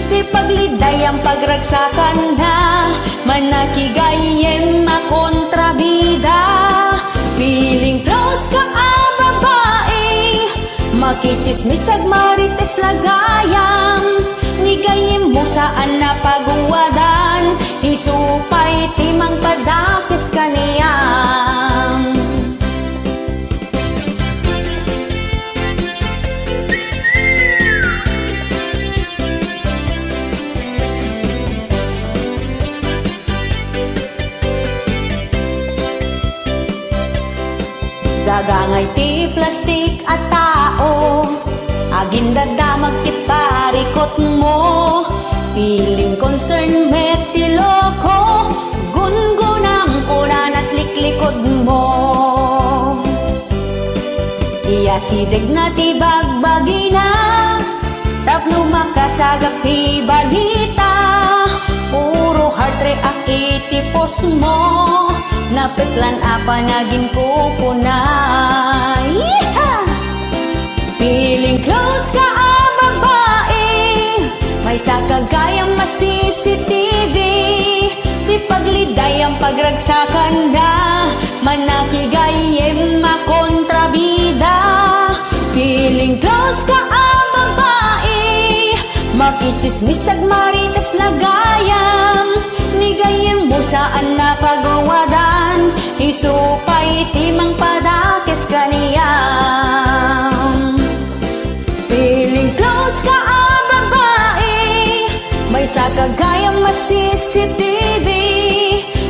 di pagliday ang pagragsakan na, manakigayem makontrabida. Feeling close ka babae, makichismis agmarites lagayam, nigayem mo saan na paguwadan, isupay timang padakis kaniyam. Gagangay ti plastik at tao, aging dadamag ti parikot mo, feeling concern met ti loko, gungunam kunan at liklikod mo. Iyasideg na ti bagbagina, tapno makasagak ti balita, puro heart react itipos mo, napitlan apa naging kukunay. Yeeha! Feeling close ka babae, may sakagayang mas CCTV, di pagliday ang pagragsakan na, manakigayem makontrabida. Feeling close ka babae, makichismis agmarites lagayam, nigayem mo saan na pagawadan, isupay timang padakes kaniyam. Feeling close ka babae, may sakagayang mas CCTV,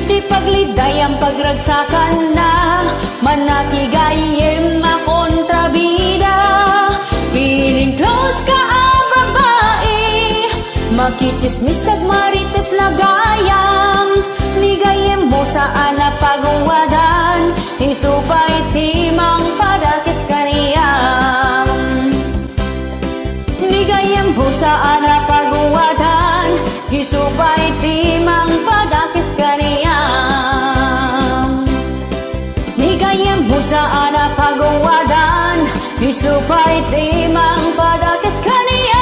di pagliday ang pagragsakan na, manakigayem makontrabida. Feeling close ka babae, makichismis agmarites lagayam, nigayem mo saan na pagawadan, isupay timang padakis kaniyam. Nigayem mo saan na pagawadan, isupay timang padakis kaniyam. Nigayem mo saan na pagawadan, isupay timang padakis kaniyam.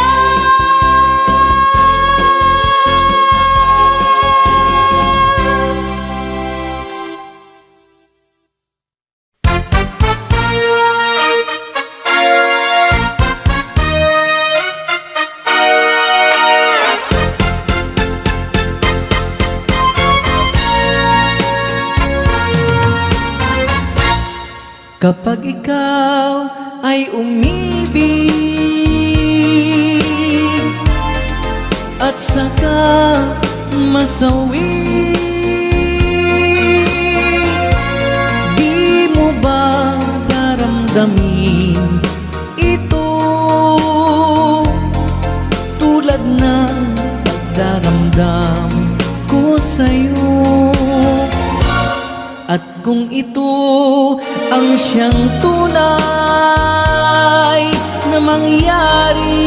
Kapag ikaw ay umibig at saka masawi, di mo ba daramdamin ito tulad ng pagdaramdam ko sa'yo? At kung ito ang siyang tunay na mangyari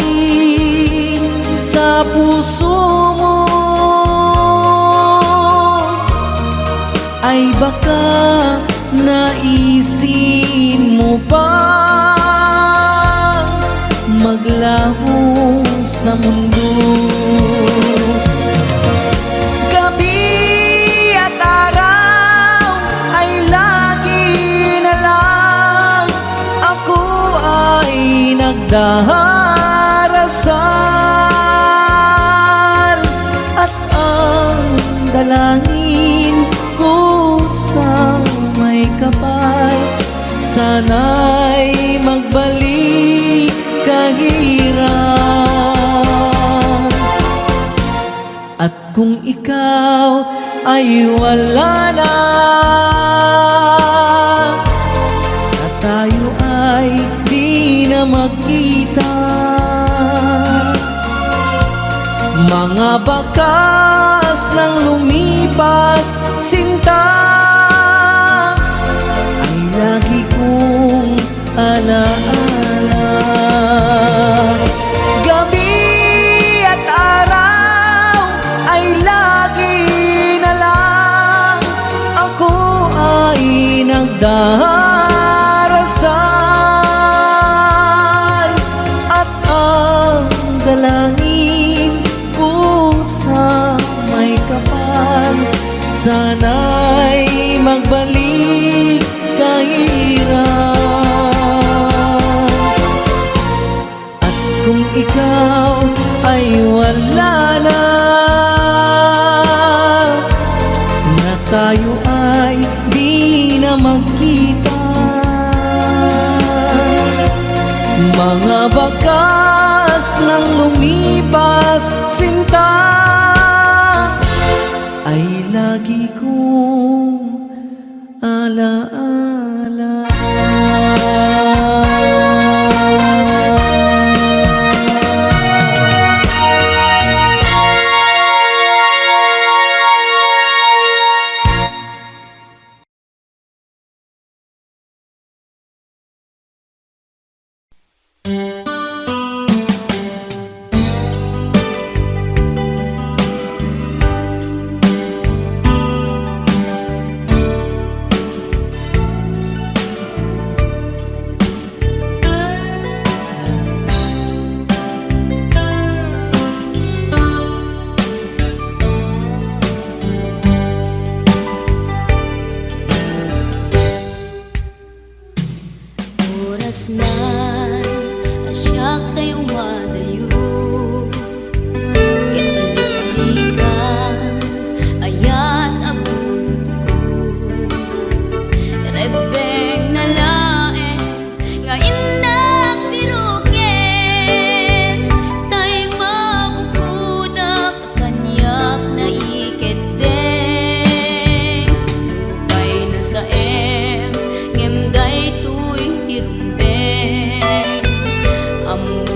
sa puso mo, ay baka naisin mo bang maglaho sa mundo? Nagdarasal at ang dalangin ko sa may kapal sana'y magbalik kahirap. At kung ikaw ay wala na, at tayo ay di na magkita, mga bakas ng lumipas sinta ay lagi kong alaala. Gabi at araw ay lagi na lang ako ay nagdarasal, at ang dalangin ko sa may kapal, sana'y magbalik kahirap. At kung ikaw ay wala na, na tayo ay di na magkita, mga bakas ng lumipas sinta ay lagi kong alaala. Oras na asyak tayo umadayo, kitalikan ayat abot ko, rebeng na lae nga indak biruken, tay mabukudak kanyak na iketdeng, lupay na sa ngemday tuwing tirumbeng, amuk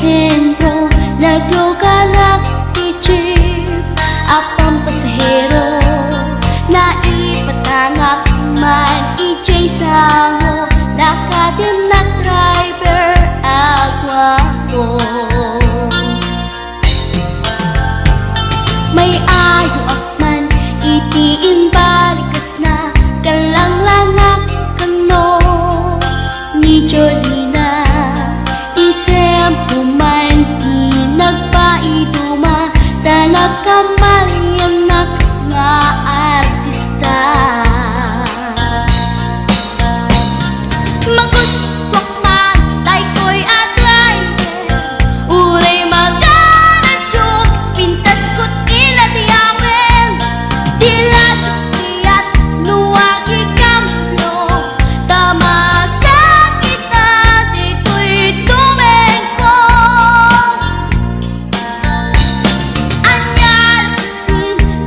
sentro, nagluganak ti jeep. Apang pasahero, naipatangak man ijay sango, nakadinak driver agwapo. May ayo akman itiin balikas na kalanglangak kano ni Jolina. Isem puman di nagpaiduma, talag kamalianak nga artista. Maguswak man tay ko'y atrayer, uray magaradyog, pintas ko't inatiyawen. Tila sukiyat nuwag ikamyo, tama sakit na dito'y tumengko. Anyal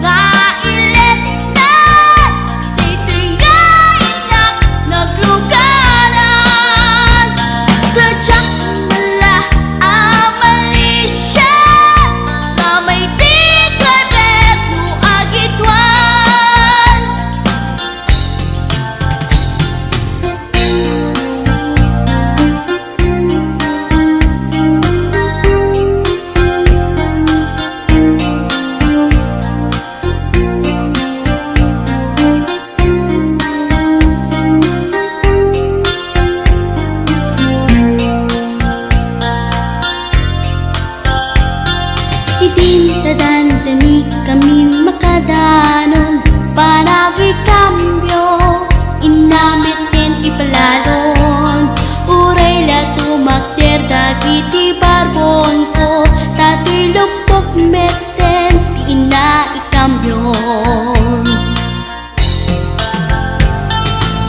nga ilet na, dito'y nga inak naglugaran. Kladyak mala amalisya, kamay tigay bet mo agitwan. Idinadandani kami makadanon, panagi kambyo, inamitin ipalalon. Uray la tumakder dagiti barbon ko, tato'y lupok meten ti ina ikambyon.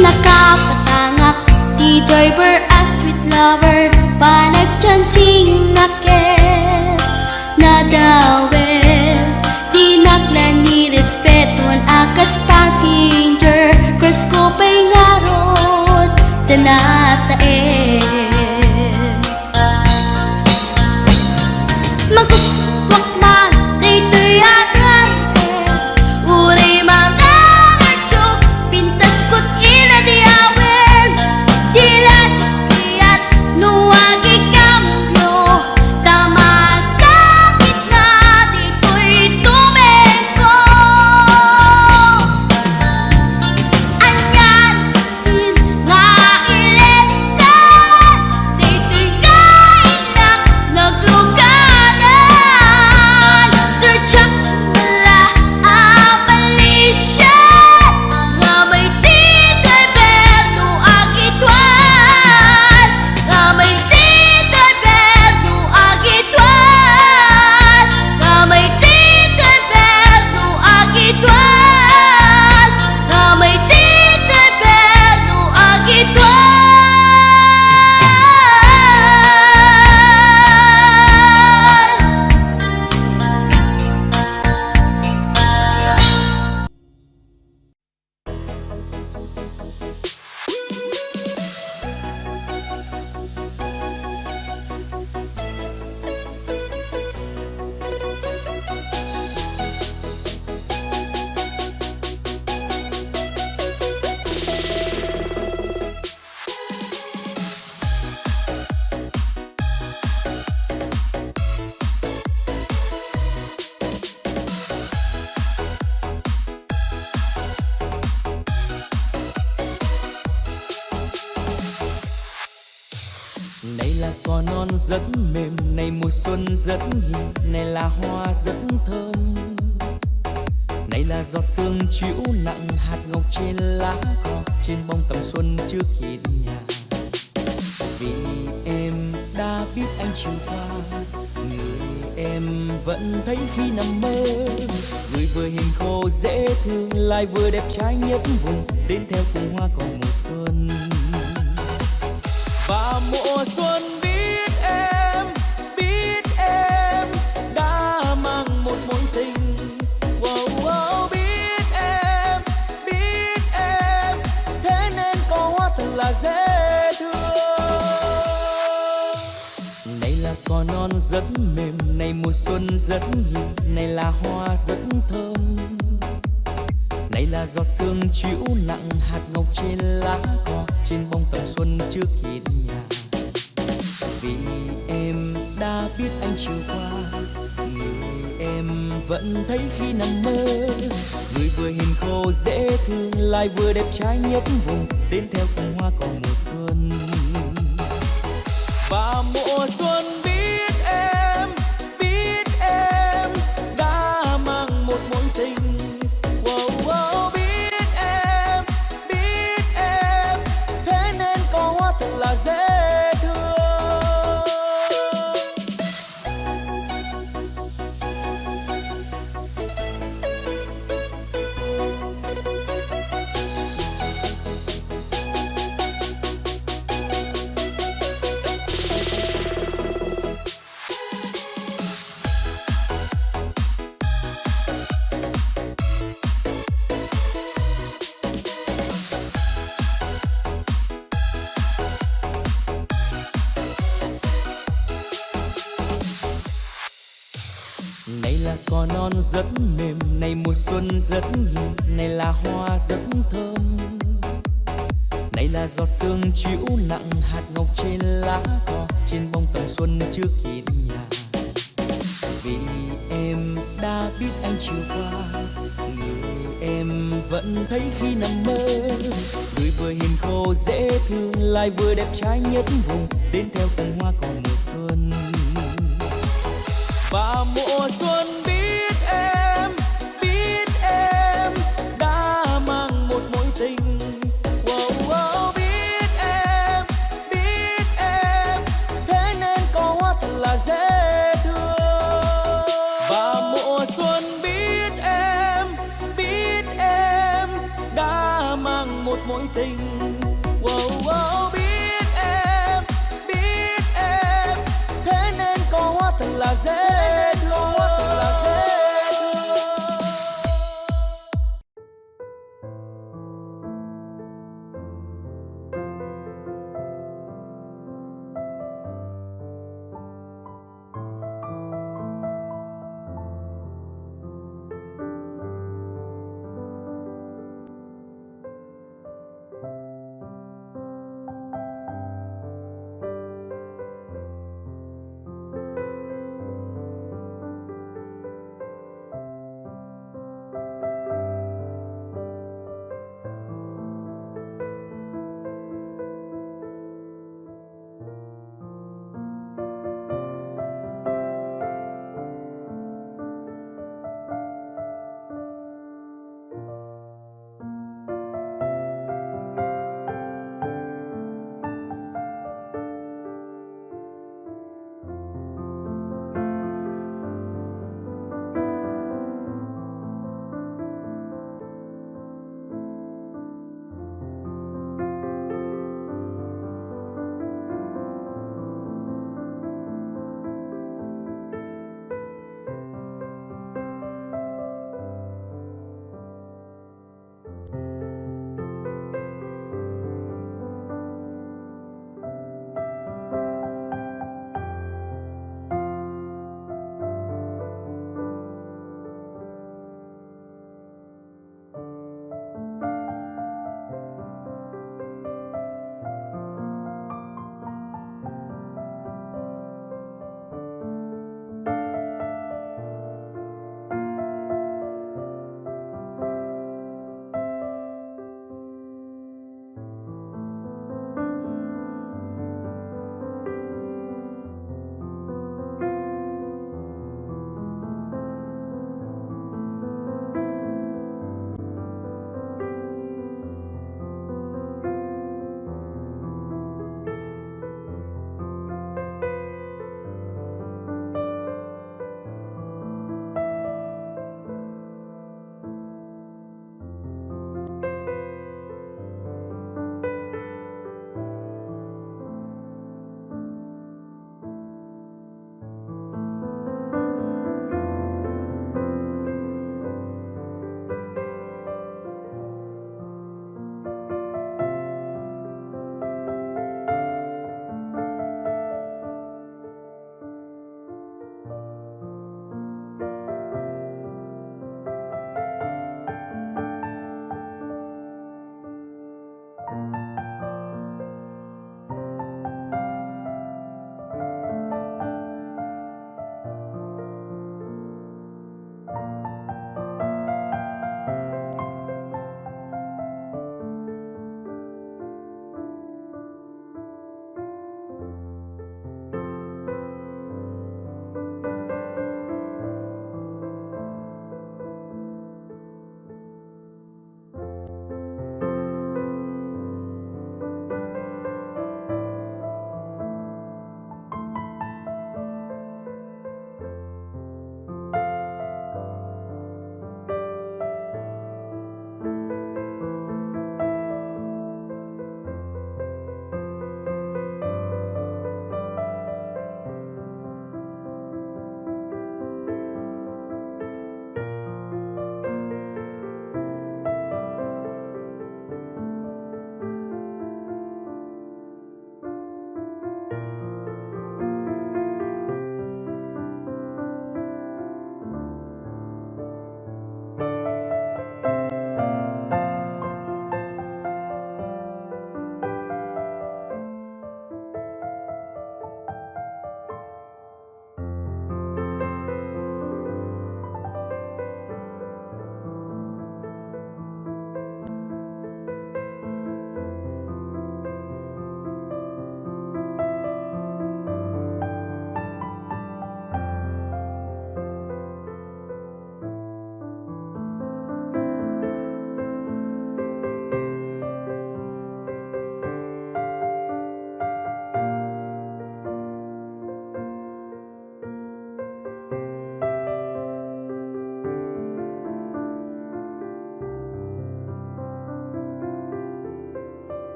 Nakapatangak di driver as sweet lover, panagchansing naket nadawel. Di naklan ni respetuan akas passenger, cross ko pa'y ngarot tanatae. Maguswak man dito'y agrante, uray magaradyog, pintas ko't inadiyawen. Tila sukiyat nuwag ikamyo, tama sakit na dito'y tumengko. Anyal nga ilet na, dito'y nga inak naglugaran. Kladyak mala amalisya, nga may tigay berno agitwan. Nga may tigay berno agitwan. Nga may tigay berno agitwan. Nga may tigay berno agitwan. Này là cỏ non rất mềm, này mùa xuân rất hiền, này là hoa rất thơm. Này là giọt sương chiếu nặng hạt ngọc trên lá cỏ, trên bông tầm xuân trước hiên nhà. Vì em đã biết anh chiều qua, người em vẫn thấy khi nằm mơ. Người vừa hiền khô dễ thương, lại vừa đẹp trai nhất vùng, đến theo cùng hoa cỏ mùa xuân. Và mùa xuân biết em đã mang một mối tình. Wow, wow, biết em, thế nên có hoa thật là dễ thương. Này là cỏ non rất mềm, này mùa xuân rất hiền, này là hoa rất thơm, này là giọt sương chiếu nặng hạt ngọc trên lá cỏ, trên bông tầm xuân trước hiên nhà. Vì em đã biết anh chiều qua, người em vẫn thấy khi nằm mơ, người vừa hiền khô dễ thương lại vừa đẹp trai nhất vùng, đến theo cùng hoa cỏ mùa xuân. Và mùa xuân biết em đã mang một mối tình. Wow, wow, biết em, thế nên có hoa thật là dễ thương. Này là cỏ non rất mềm, này mùa xuân rất hiền, này là hoa rất thơm, này là giọt sương chiếu nặng hạt ngọc trên lá cỏ, trên bông tầm xuân trước hiên nhà. Vì em đã biết anh chiều qua, người em vẫn thấy khi nằm mơ, người vừa hiền khô dễ thương lại vừa đẹp trai nhất vùng, đến theo cùng hoa cỏ mùa xuân. Và mùa xuân biết em đã mang một mối tình. Wow, wow, biết em, thế nên có hoa thật là dễ thương. Và mùa xuân biết em đã mang một mối tình. Wow, wow, biết em, thế nên có hoa thật là dễ thương, có hoa thật là dễ thương.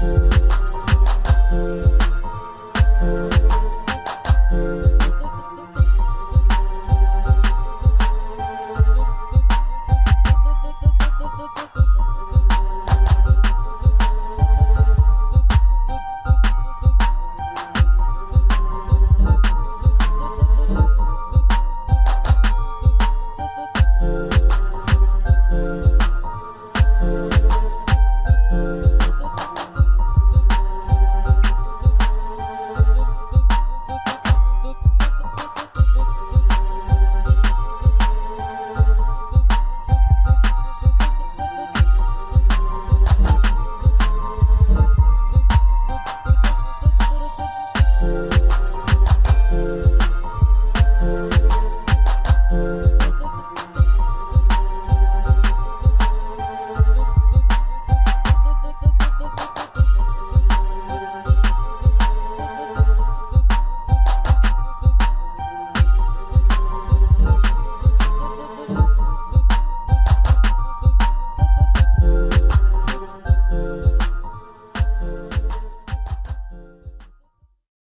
Hãy subscribe cho kênh Ghiền Mì Gõ để không bỏ lỡ